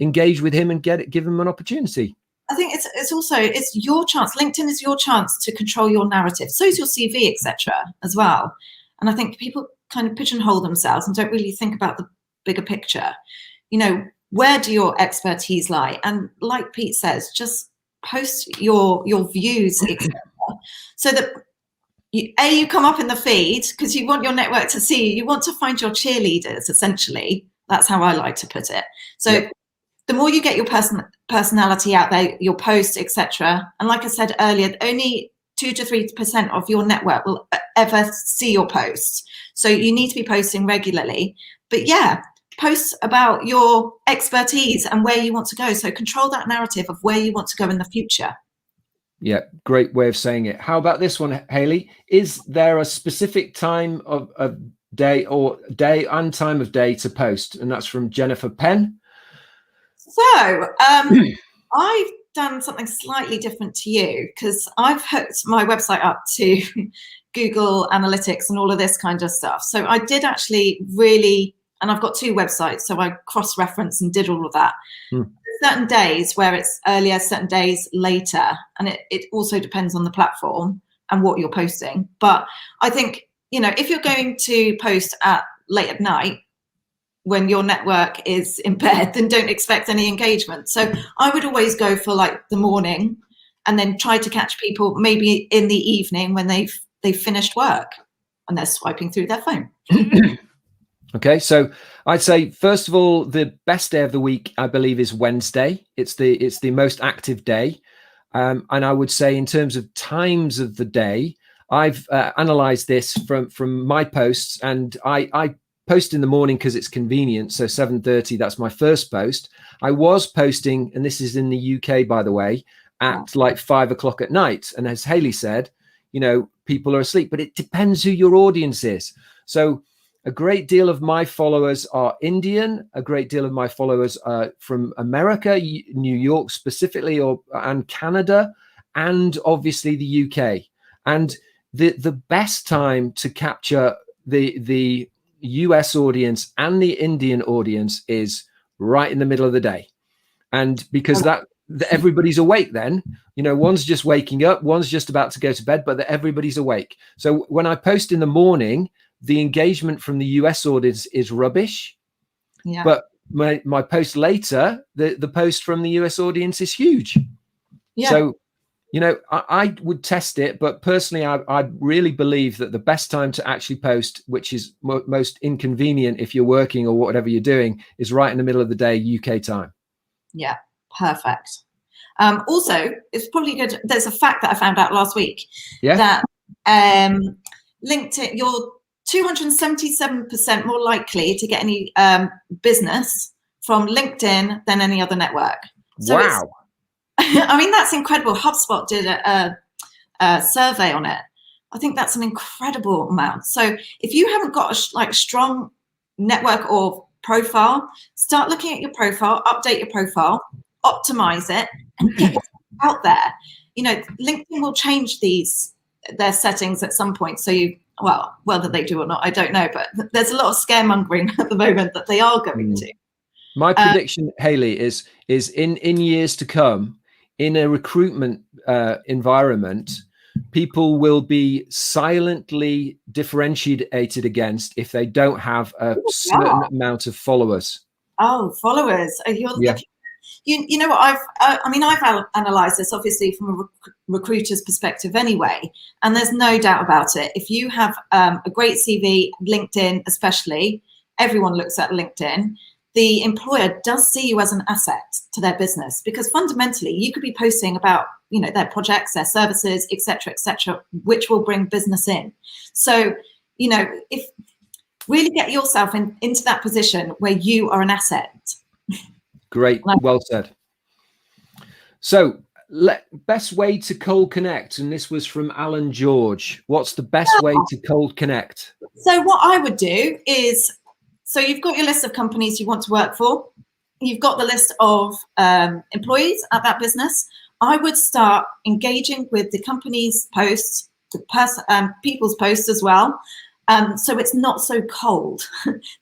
S2: engage with him and give him an opportunity.
S1: I think it's your chance. LinkedIn is your chance to control your narrative. So is your CV, etc. as well. And I think people kind of pigeonhole themselves and don't really think about the bigger picture. Where do your expertise lie? And like Pete says, just post your views, etc. So that you come up in the feed because you want your network to see you. You want to find your cheerleaders, essentially. That's how I like to put it. So yep. The more you get your personality out there, your posts, etc. And like I said earlier, only 2 to 3% of your network will ever see your posts. So you need to be posting regularly. But yeah, post about your expertise and where you want to go. So control that narrative of where you want to go in the future.
S2: Yeah, great way of saying it. How about this one, Hayley? Is there a specific time of day and time of day to post? And that's from Jennifer Penn.
S1: So I've done something slightly different to you because I've hooked my website up to Google Analytics and all of this kind of stuff. So I did actually and I've got 2 websites, so I cross-reference and did all of that. Certain days where it's earlier, certain days later, and it also depends on the platform and what you're posting. But I think, if you're going to post late at night, when your network is in bed, then don't expect any engagement. So I would always go for like the morning and then try to catch people maybe in the evening when they've finished work and they're swiping through their phone.
S2: Okay, so I'd say, first of all, the best day of the week, I believe, is Wednesday. It's the most active day. And I would say in terms of times of the day, I've analyzed this from my posts, and I post in the morning because it's convenient. So 7:30, that's my first post. I was posting, and this is in the UK, by the way, at like 5 o'clock at night. And as Hayley said, people are asleep, but it depends who your audience is. So a great deal of my followers are Indian. A great deal of my followers are from America, New York specifically, and Canada, and obviously the UK. And the best time to capture the US audience and the Indian audience is right in the middle of the day. And because everybody's awake then, one's just waking up, one's just about to go to bed, but everybody's awake. So when I post in the morning, the engagement from the US audience is rubbish. Yeah. But my post later, the post from the US audience is huge. Yeah. So, I would test it, but personally, I really believe that the best time to actually post, which is most inconvenient if you're working or whatever you're doing, is right in the middle of the day, UK time.
S1: Yeah, perfect. Also, it's probably good. There's a fact that I found out last week that LinkedIn, you're 277% more likely to get any business from LinkedIn than any other network. So
S2: wow.
S1: I mean, that's incredible. HubSpot did a survey on it. I think that's an incredible amount. So if you haven't got a strong network or profile, start looking at your profile, update your profile, optimize it, and get out there. LinkedIn will change their settings at some point. So whether they do or not, I don't know. But there's a lot of scaremongering at the moment that they are going to.
S2: My prediction, Hayley, is in years to come, in a recruitment environment, people will be silently differentiated against if they don't have a certain amount of followers.
S1: Oh, followers! You know what? I've analysed this obviously from a recruiter's perspective anyway, and there's no doubt about it. If you have a great CV, LinkedIn especially, everyone looks at LinkedIn. The employer does see you as an asset to their business because fundamentally you could be posting about, their projects, their services, etc., which will bring business in. So, if really get yourself into that position where you are an asset.
S2: Great. Well said. So best way to cold connect, and this was from Alan George. What's the best way to cold connect?
S1: So what I would do is, so you've got your list of companies you want to work for. You've got the list of employees at that business. I would start engaging with the company's posts, people's posts as well. So it's not so cold.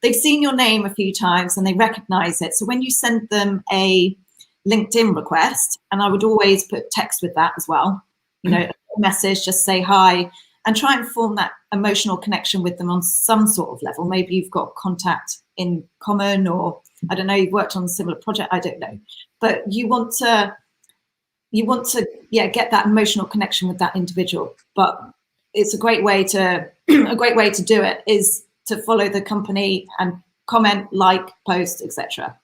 S1: They've seen your name a few times and they recognize it. So when you send them a LinkedIn request, and I would always put text with that as well, a message, just say hi, and try and form that emotional connection with them on some sort of level. Maybe you've got contact in common, or I don't know, you've worked on a similar project, I don't know. But you want to get that emotional connection with that individual. But it's a great way to do it is to follow the company and comment, like, post, etc.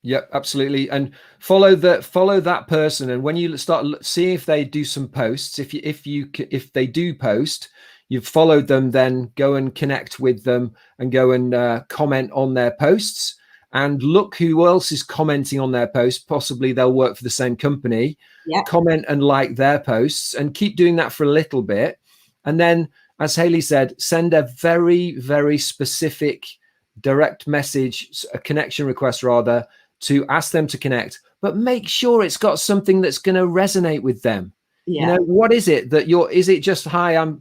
S2: Yep, absolutely. And follow that person. And when you start seeing if they do some posts, if they do post, you've followed them, then go and connect with them and go and comment on their posts, and look who else is commenting on their posts. Possibly they'll work for the same company. Yep. Comment and like their posts, and keep doing that for a little bit. And then, as Hayley said, send a very, very specific direct message, a connection request rather, to ask them to connect, but make sure it's got something that's going to resonate with them. Yeah. What is it that is it just, hi, I'm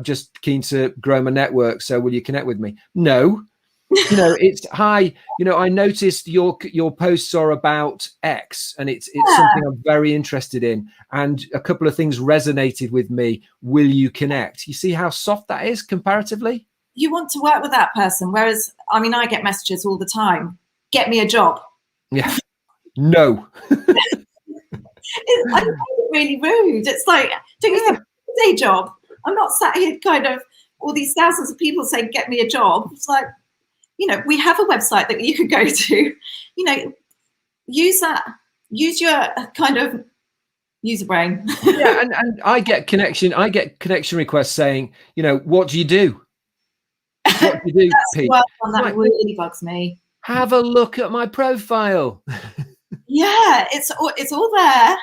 S2: just keen to grow my network, so will you connect with me? No. It's, hi, I noticed your posts are about X, and it's something I'm very interested in, and a couple of things resonated with me. Will you connect? You see how soft that is comparatively?
S1: You want to work with that person. Whereas, I get messages all the time. Get me a job.
S2: Yeah. No.
S1: I find it really rude. It's like, don't you think it's a job? I'm not sat here kind of all these thousands of people saying, get me a job. It's like, we have a website that you could go to, use your kind of user brain.
S2: Yeah. And I get connection requests saying, what do you do? What do you do, Pete?
S1: Well, that really bugs me.
S2: Have a look at my profile.
S1: Yeah, it's all there.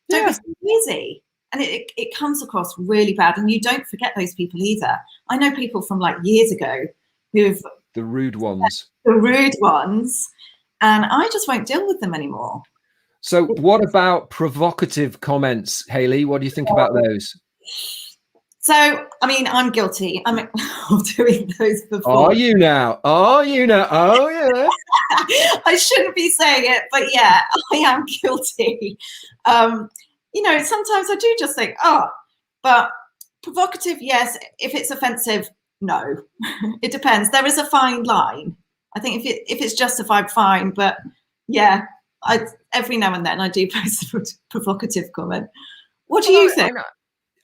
S1: Don't be so busy. And it comes across really bad. And you don't forget those people either. I know people from like years ago who've
S2: the rude ones.
S1: And I just won't deal with them anymore.
S2: So what about provocative comments, Hayley? What do you think about those?
S1: So, I'm guilty. I'm doing those before.
S2: Are you now? Oh, yeah.
S1: I shouldn't be saying it, but yeah, I am guilty. Sometimes I do just think, but provocative, yes. If it's offensive, no. It depends. There is a fine line. I think if it's justified, fine. But yeah, every now and then I do post a provocative comment. What do you think?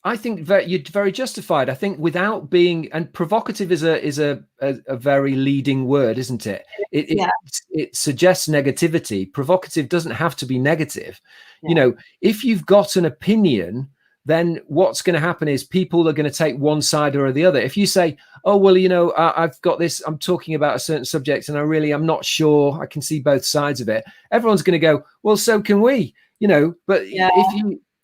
S2: I think that you're very justified. I think without being, and provocative is a very leading word, isn't it? It suggests negativity. Provocative doesn't have to be negative. Yeah. If you've got an opinion, then what's going to happen is people are going to take one side or the other. If you say, oh, well, I've got this, I'm talking about a certain subject and I'm not sure, I can see both sides of it. Everyone's going to go, well, so can we, but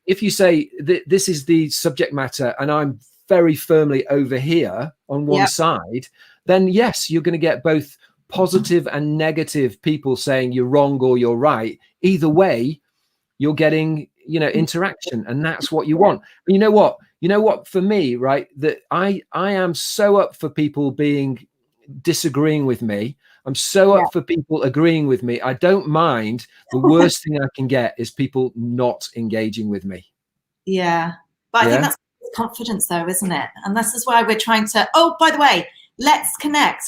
S2: if you say this is the subject matter and I'm very firmly over here on one side, then yes, you're going to get both positive and negative people saying you're wrong or you're right. Either way, you're getting, interaction, and that's what you want. But you know what, for me, right, that I am so up for people disagreeing with me. I'm so up for people agreeing with me. I don't mind. The worst thing I can get is people not engaging with me.
S1: Yeah. But I think that's confidence though, isn't it? And this is why we're trying to, oh, by the way, let's connect.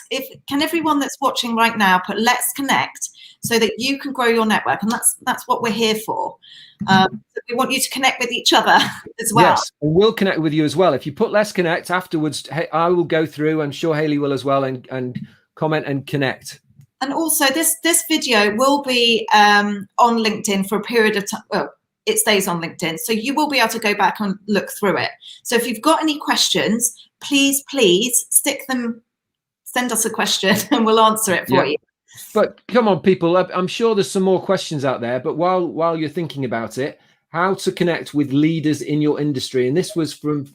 S1: Can everyone that's watching right now put let's connect so that you can grow your network? And that's what we're here for. So we want you to connect with each other as well.
S2: Yes, and we'll connect with you as well. If you put let's connect afterwards, I will go through, I'm sure Hayley will as well, and comment and connect. And
S1: also this video will be on LinkedIn for a period of time. Well, it stays on LinkedIn. So you will be able to go back and look through it. So if you've got any questions, please send us a question and we'll answer it for you.
S2: But come on, people, I'm sure there's some more questions out there, but while you're thinking about it, how to connect with leaders in your industry. And this was from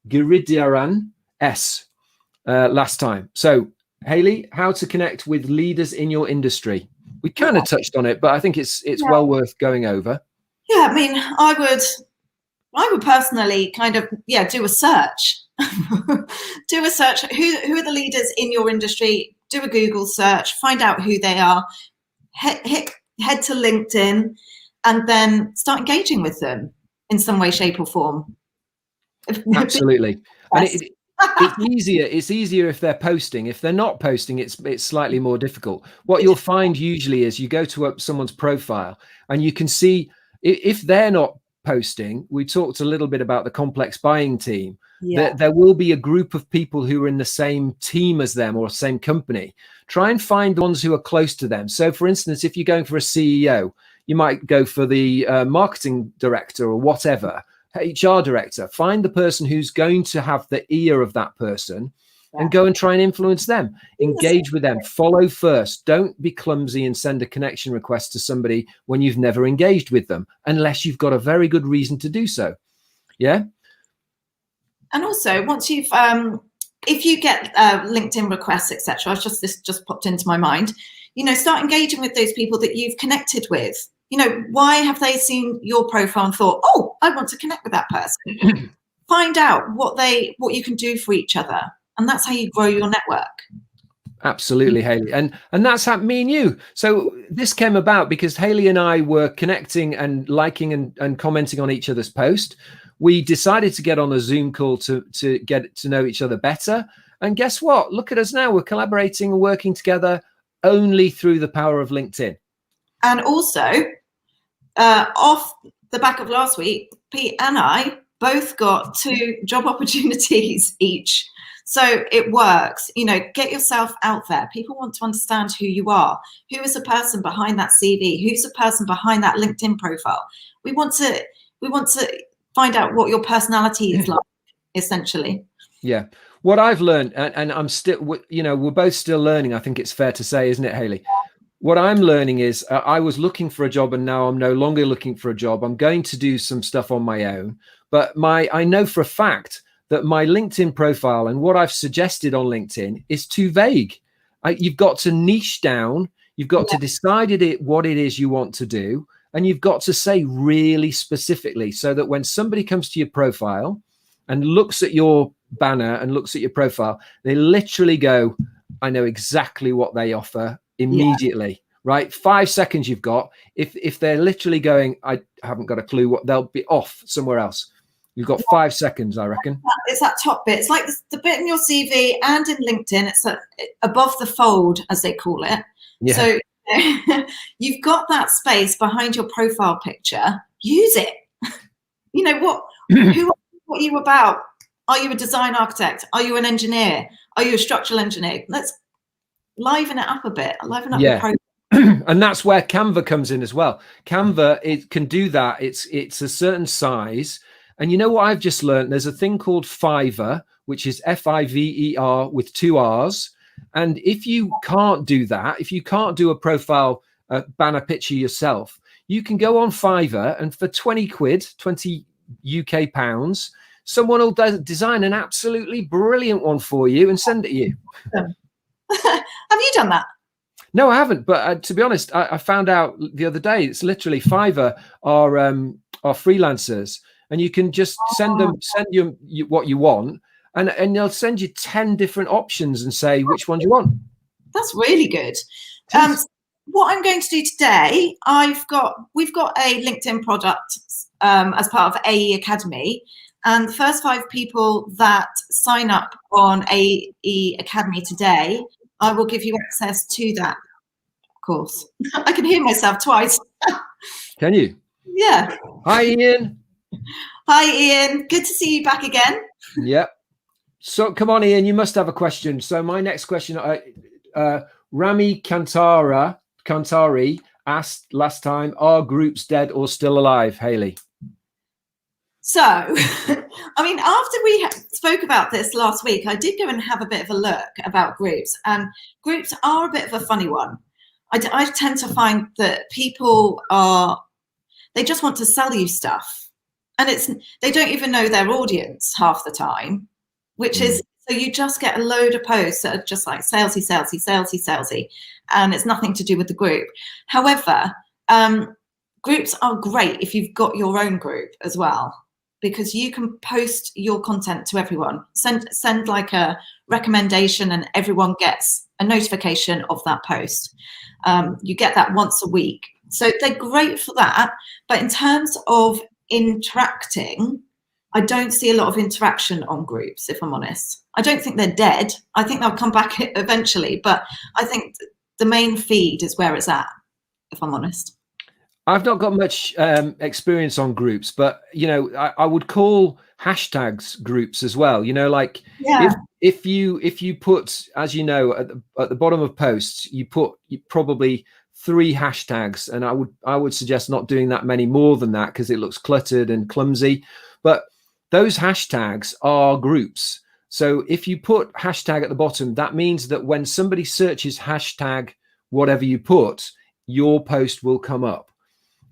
S2: Giridaran S last time. So Hayley, how to connect with leaders in your industry. We kind of touched on it, but I think it's well worth going over.
S1: Yeah, I mean, I would personally kind of, do a search. Do a search. Who are the leaders in your industry? Do a Google search, find out who they are, head to LinkedIn, and then start engaging with them in some way, shape, or form.
S2: Absolutely. And it's easier if they're posting. If they're not posting, it's slightly more difficult. What you'll find usually is you go to someone's profile and you can see if they're not posting. We talked a little bit about the complex buying team. There will be a group of people who are in the same team as them or same company. Try and find the ones who are close to them. So for instance, if you're going for a CEO, you might go for the marketing director or whatever, HR director. Find the person who's going to have the ear of that person and go and try and influence them. Engage with them. Follow first. Don't be clumsy and send a connection request to somebody when you've never engaged with them, unless you've got a very good reason to do so. Yeah. And
S1: also, once you've, if you get LinkedIn requests, etc., this just popped into my mind. Start engaging with those people that you've connected with. Why have they seen your profile and thought, oh, I want to connect with that person? Find out what you can do for each other. And that's how you grow your network.
S2: Absolutely, Hayley. And that's how me and you. So this came about because Hayley and I were connecting and liking and commenting on each other's post. We decided to get on a Zoom call to get to know each other better. And guess what? Look at us now. We're collaborating and working together only through the power of LinkedIn.
S1: And also, off the back of last week, Pete and I both got 2 job opportunities each. So it works. Get yourself out there. People want to understand who you are. Who is the person behind that CV? Who's the person behind that LinkedIn profile? We want to find out what your personality is like, essentially.
S2: Yeah. What I've learned, and I'm still, we're both still learning. I think it's fair to say, isn't it, Hayley? What I'm learning is I was looking for a job and now I'm no longer looking for a job. I'm going to do some stuff on my own, but I know for a fact that my LinkedIn profile and what I've suggested on LinkedIn is too vague. You've got to niche down. You've got to decide what it is you want to do. And you've got to say really specifically so that when somebody comes to your profile and looks at your banner and looks at your profile, they literally go, I know exactly what they offer immediately, right? 5 seconds you've got. If they're literally going, I haven't got a clue what, they'll be off somewhere else. You've got 5 seconds, I reckon.
S1: It's that top bit. It's like the bit in your CV and in LinkedIn. It's above the fold, as they call it. Yeah. So you've got that space behind your profile picture. Use it. What are you about? Are you a design architect? Are you an engineer? Are you a structural engineer? Let's liven it up a bit. Liven up your profile.
S2: And that's where Canva comes in as well. Canva, it can do that. It's a certain size. And you know what I've just learned? There's a thing called Fiverr, which is Fiver with 2 R's. And if you can't do that, if you can't do a profile banner picture yourself, you can go on Fiverr and for 20 quid, 20 UK pounds, someone will design an absolutely brilliant one for you and send it to you.
S1: Have you done that?
S2: No, I haven't. But to be honest, I found out the other day, it's literally Fiverr are freelancers. And you can just send you what you want, and they'll send you 10 different options and say which one you want.
S1: That's really good. What I'm going to do today, we've got a LinkedIn product as part of AE Academy, and the first 5 people that sign up on AE Academy today, I will give you access to that course. I can hear myself twice.
S2: Can you?
S1: Yeah.
S2: Hi, Ian.
S1: Hi, Ian. Good to see you back again.
S2: Yep. So come on, Ian, you must have a question. So my next question, Rami Kantari asked last time, are groups dead or still alive, Hayley?
S1: So, I mean, after we spoke about this last week, I did go and have a bit of a look about groups, and groups are a bit of a funny one. I tend to find that people they just want to sell you stuff, and they don't even know their audience half the time, which is, so you just get a load of posts that are just like salesy, salesy, salesy, salesy, and it's nothing to do with the group. However, groups are great if you've got your own group as well, because you can post your content to everyone, send like a recommendation, and everyone gets a notification of that post. You get that once a week. So they're great for that. But in terms of interacting, I don't see a lot of interaction on groups, if I'm honest. I don't think they're dead. I think they'll come back eventually, but I think the main feed is where it's at, if I'm honest.
S2: I've not got much experience on groups, but I would call hashtags groups as well. Like if you put, as you know, at the bottom of posts, you probably 3 hashtags, and I would suggest not doing that many more than that, because it looks cluttered and clumsy. But those hashtags are groups. So if you put hashtag at the bottom, that means that when somebody searches hashtag whatever you put, your post will come up.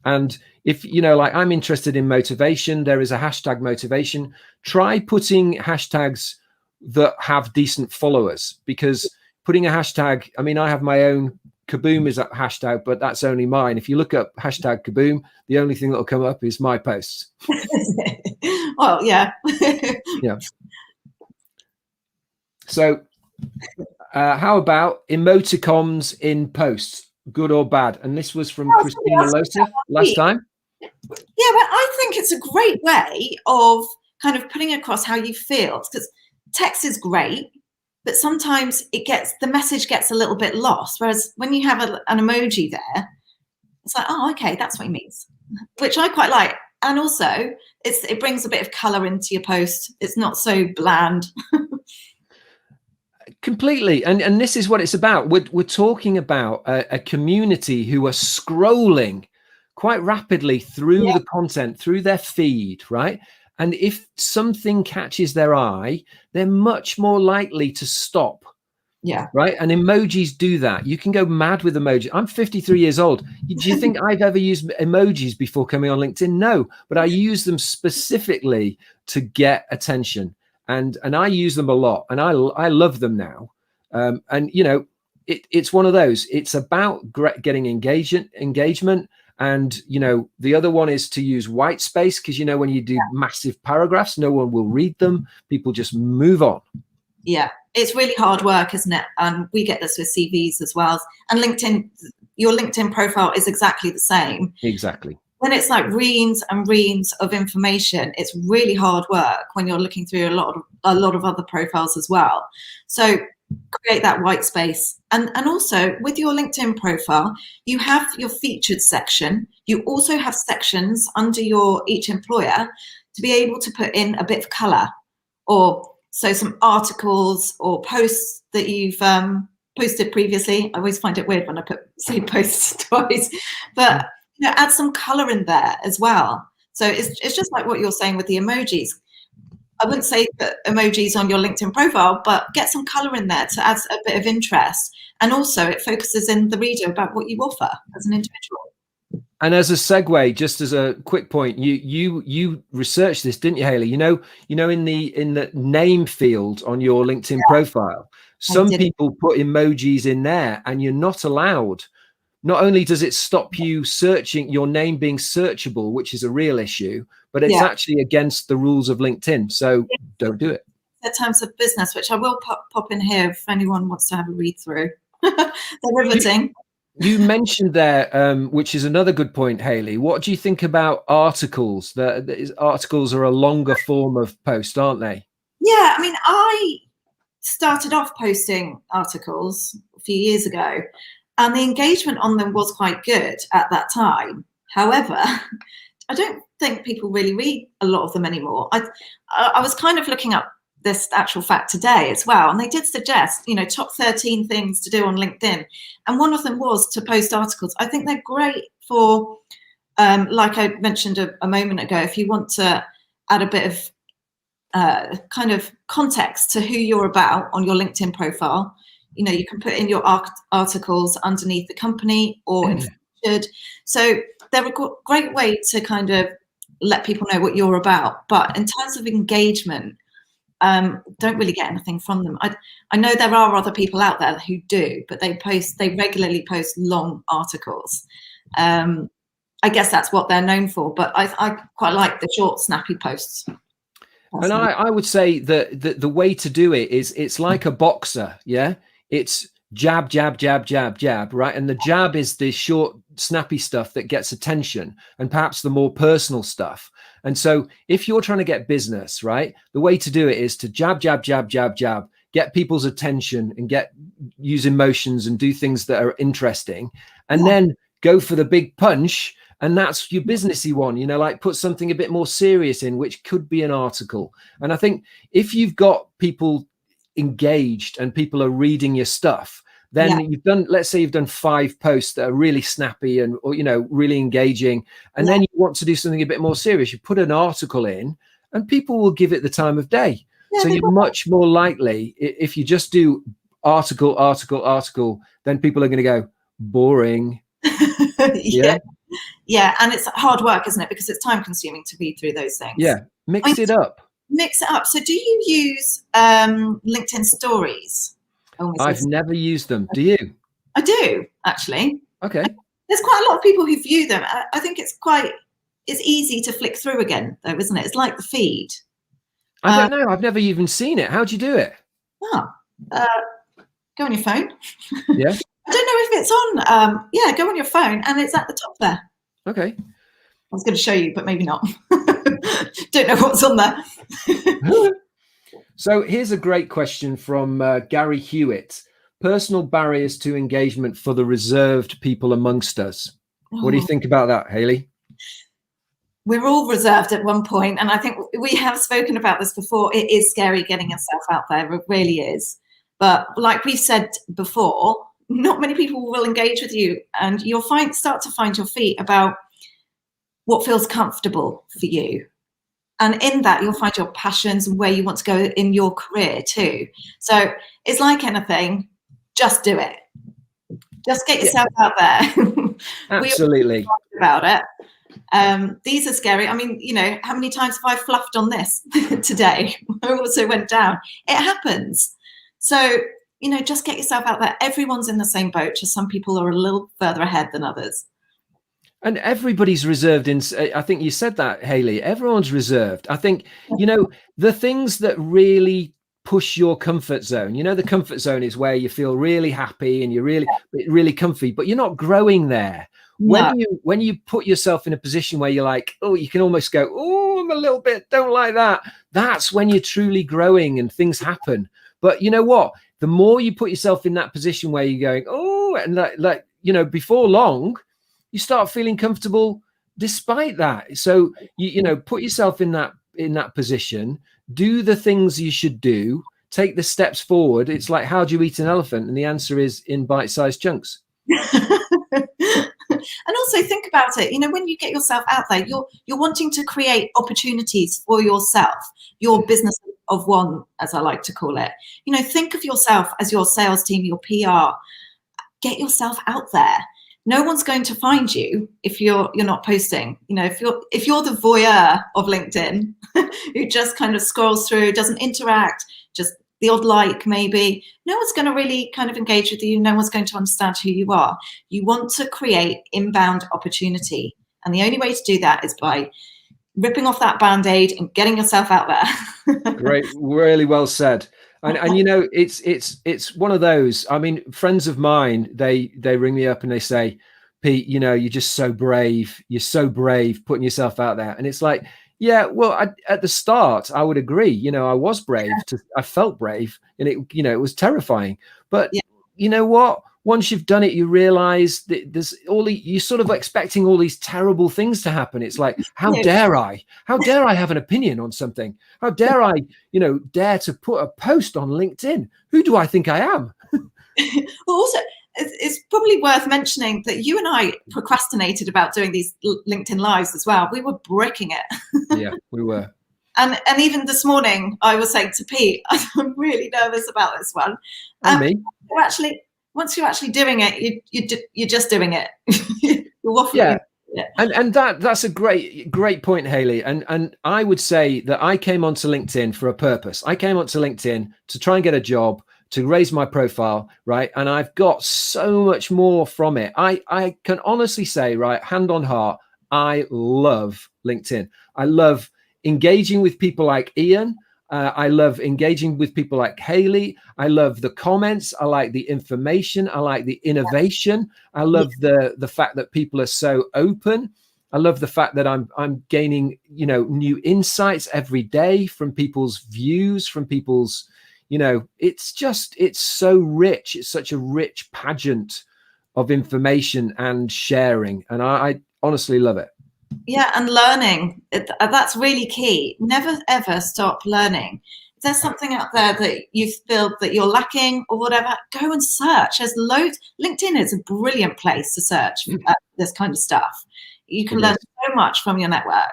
S2: And if, like I'm interested in motivation, there is a hashtag motivation. Try putting hashtags that have decent followers, because putting a hashtag, I mean, I have my own, Kaboom is a hashtag, but that's only mine. If you look up hashtag Kaboom, the only thing that will come up is my posts.
S1: Well, yeah.
S2: Yeah. So how about emoticons in posts? Good or bad? And this was from Christina Losif last time.
S1: Yeah, but I think it's a great way of kind of putting across how you feel, because text is great, but sometimes the message gets a little bit lost. Whereas when you have an emoji there, it's like, oh, okay, that's what he means, which I quite like. And also it brings a bit of color into your post. It's not so bland.
S2: Completely. And this is what it's about. We're talking about a community who are scrolling quite rapidly through the content, through their feed, right? And if something catches their eye, they're much more likely to stop.
S1: Yeah.
S2: Right. And emojis do that. You can go mad with emojis. I'm 53 years old. Do you think I've ever used emojis before coming on LinkedIn? No, but I use them specifically to get attention. And I use them a lot, and I love them now. And it's one of those. It's about getting engagement. And the other one is to use white space, because when you do massive paragraphs, no one will read them. People just move on.
S1: Yeah, it's really hard work, isn't it? And we get this with CVs as well. And LinkedIn, your LinkedIn profile is exactly the same.
S2: Exactly.
S1: When it's like reams and reams of information, it's really hard work when you're looking through a lot of other profiles as well. So create that white space. And also with your LinkedIn profile, you have your featured section. You also have sections under each employer to be able to put in a bit of color, or so some articles or posts that you've posted previously. I always find it weird when I say posts twice, but add some color in there as well. So it's just like what you're saying with the emojis. I wouldn't say that emojis on your LinkedIn profile, but get some color in there to add a bit of interest. And also it focuses in the reader about what you offer as an individual.
S2: And as a segue, just as a quick point, you researched this, didn't you, Hayley? In the name field on your LinkedIn profile, some people put emojis in there, and you're not allowed. Not only does it stop you searching, your name being searchable, which is a real issue, but it's actually against the rules of LinkedIn. So don't do it.
S1: The terms of business, which I will pop in here if anyone wants to have a read through. They're riveting.
S2: You mentioned there, which is another good point, Hayley. What do you think about articles? Articles are a longer form of post, aren't they?
S1: Yeah, I mean, I started off posting articles a few years ago, and the engagement on them was quite good at that time. However, I don't think people really read a lot of them anymore. I was kind of looking up this actual fact today as well, and they did suggest, top 13 things to do on LinkedIn, and one of them was to post articles. I think they're great for, like I mentioned a moment ago, if you want to add a bit of kind of context to who you're about on your LinkedIn profile. You can put in your articles underneath the company or in featured. So they're a great way to kind of let people know what you're about. But in terms of engagement, don't really get anything from them. I know there are other people out there who do, but they regularly post long articles. I guess that's what they're known for, but I quite like the short, snappy posts.
S2: And I would say that the way to do it is, it's like a boxer. Yeah. It's jab, jab, jab, jab, jab, right? And the jab is the short, snappy stuff that gets attention, and perhaps the more personal stuff. And so if you're trying to get business, right, the way to do it is to jab, jab, jab, jab, jab, get people's attention and use emotions and do things that are interesting, and then go for the big punch. And that's your businessy one, like put something a bit more serious in, which could be an article. And I think if you've got people engaged and people are reading your stuff, then let's say you've done 5 posts that are really snappy and, or, really engaging. And then you want to do something a bit more serious. You put an article in and people will give it the time of day. So you're much more likely, if you just do article, then people are going to go boring.
S1: Yeah, and it's hard work, isn't it? Because it's time consuming to read through those things.
S2: Yeah, mix it up.
S1: So do you use LinkedIn stories?
S2: I've never used them. Do you?
S1: I do, actually.
S2: Okay.
S1: There's quite a lot of people who view them. I think it's easy to flick through again, though, isn't it? It's like the feed.
S2: I don't know. I've never even seen it. How do you do it?
S1: Go on your phone.
S2: Yeah.
S1: I don't know if it's on. Go on your phone, and it's at the top there.
S2: Okay.
S1: I was going to show you, but maybe not. Don't know what's on there.
S2: So here's a great question from Gary Hewitt. Personal barriers to engagement for the reserved people amongst us. What do you think about that, Hayley?
S1: We're all reserved at one point, and I think we have spoken about this before. It is scary getting yourself out there. It really is. But like we said before, not many people will engage with you, and you'll start to find your feet about what feels comfortable for you. And in that, you'll find your passions and where you want to go in your career too. So it's like anything, just do it. Just get yourself out there.
S2: Absolutely.
S1: About it. These are scary. I mean, how many times have I fluffed on this today? I also went down. It happens. So, just get yourself out there. Everyone's in the same boat. Just some people are a little further ahead than others.
S2: And everybody's reserved I think you said that, Hayley, everyone's reserved. I think, the things that really push your comfort zone, the comfort zone is where you feel really happy and you're really comfy, but you're not growing there. No. When you put yourself in a position where you're like, oh, you can almost go, oh, I'm a little bit, don't like that. That's when you're truly growing and things happen. But you know what? The more you put yourself in that position where you're going, oh, and before long, you start feeling comfortable despite that. So you put yourself in that position, do the things you should do, take the steps forward. It's like, how do you eat an elephant? And the answer is in bite-sized chunks.
S1: And also think about it, when you get yourself out there, you're wanting to create opportunities for yourself, your business of one, as I like to call it. Think of yourself as your sales team, your PR. Get yourself out there. No one's going to find you if you're not posting. If you're the voyeur of LinkedIn who just kind of scrolls through, doesn't interact, just the odd like maybe, no one's going to really kind of engage with you. No one's going to understand who you are. You want to create inbound opportunity. And the only way to do that is by ripping off that Band-Aid and getting yourself out there.
S2: Great. Really well said. And it's one of those, I mean, friends of mine, they ring me up and they say, Pete, you're just so brave. You're so brave putting yourself out there. And it's like, yeah, well, at the start, I would agree. I was brave. I felt brave, and it was terrifying. But you know what? once you've done it, you realize that there's you're sort of expecting all these terrible things to happen. It's like, how dare I have an opinion on something? How dare I, dare to put a post on LinkedIn? Who do I think I am?
S1: Well, also, it's probably worth mentioning that you and I procrastinated about doing these LinkedIn lives as well. We were bricking it.
S2: Yeah, we were.
S1: And even this morning, I was saying to Pete, I'm really nervous about this one.
S2: Me.
S1: Once you're actually doing it, you're just doing it. You're waffling.
S2: Yeah. And that's a great point, Hayley. And I would say that I came onto LinkedIn for a purpose. I came onto LinkedIn to try and get a job, to raise my profile, right? And I've got so much more from it. I can honestly say, right, hand on heart, I love LinkedIn. I love engaging with people like Ian. I love engaging with people like Hayley. I love the comments. I like the information. I like the innovation. I love the fact that people are so open. I love the fact that I'm gaining, new insights every day from people's views, from people's, it's so rich. It's such a rich pageant of information and sharing. And I honestly love it.
S1: Yeah, and learning. That's really key. Never, ever stop learning. If there's something out there that you feel that you're lacking or whatever, go and search. There's loads. LinkedIn is a brilliant place to search this kind of stuff. You can learn so much from your network.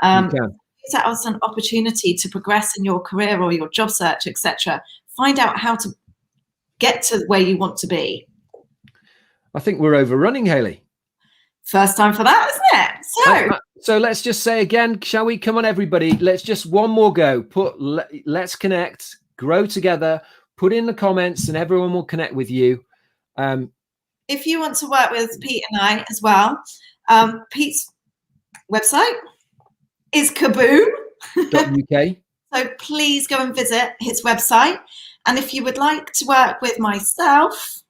S2: You can.
S1: Use that as an opportunity to progress in your career or your job search, etc. Find out how to get to where you want to be.
S2: I think we're overrunning, Hayley.
S1: First time for that, isn't it?
S2: So let's just say again, shall we? Come on, everybody. Let's just one more go. Let's connect, grow together, put in the comments, and everyone will connect with you.
S1: If you want to work with Pete and I as well, Pete's website is kaboom.uk. So please go and visit his website. And if you would like to work with myself,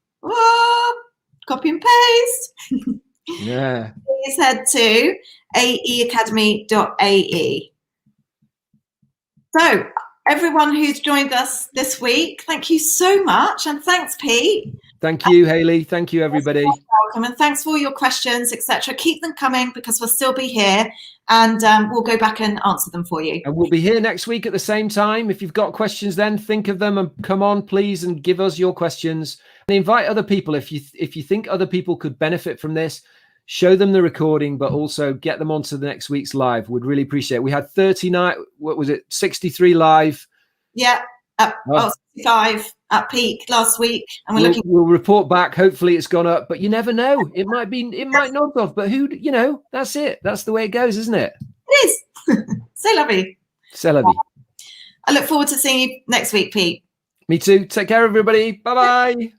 S1: copy and paste.
S2: Yeah.
S1: Please head to aeacademy.ae. So everyone who's joined us this week, thank you so much. And thanks, Pete.
S2: Thank you, Hayley. Thank you, everybody.
S1: Welcome. And thanks for all your questions, etc. Keep them coming because we'll still be here and we'll go back and answer them for you.
S2: And we'll be here next week at the same time. If you've got questions, then think of them and come on, please, and give us your questions. And invite other people. If you think other people could benefit from this, show them the recording, but also get them onto the next week's live. Would really appreciate it. We had 63 live.
S1: Yeah, 65 at peak last week. And
S2: we'll report back. Hopefully it's gone up, but you never know. It might not have, but that's it. That's the way it goes, isn't it?
S1: It is. C'est la vie.
S2: C'est la vie.
S1: I look forward to seeing you next week, Pete.
S2: Me too. Take care, everybody. Bye-bye.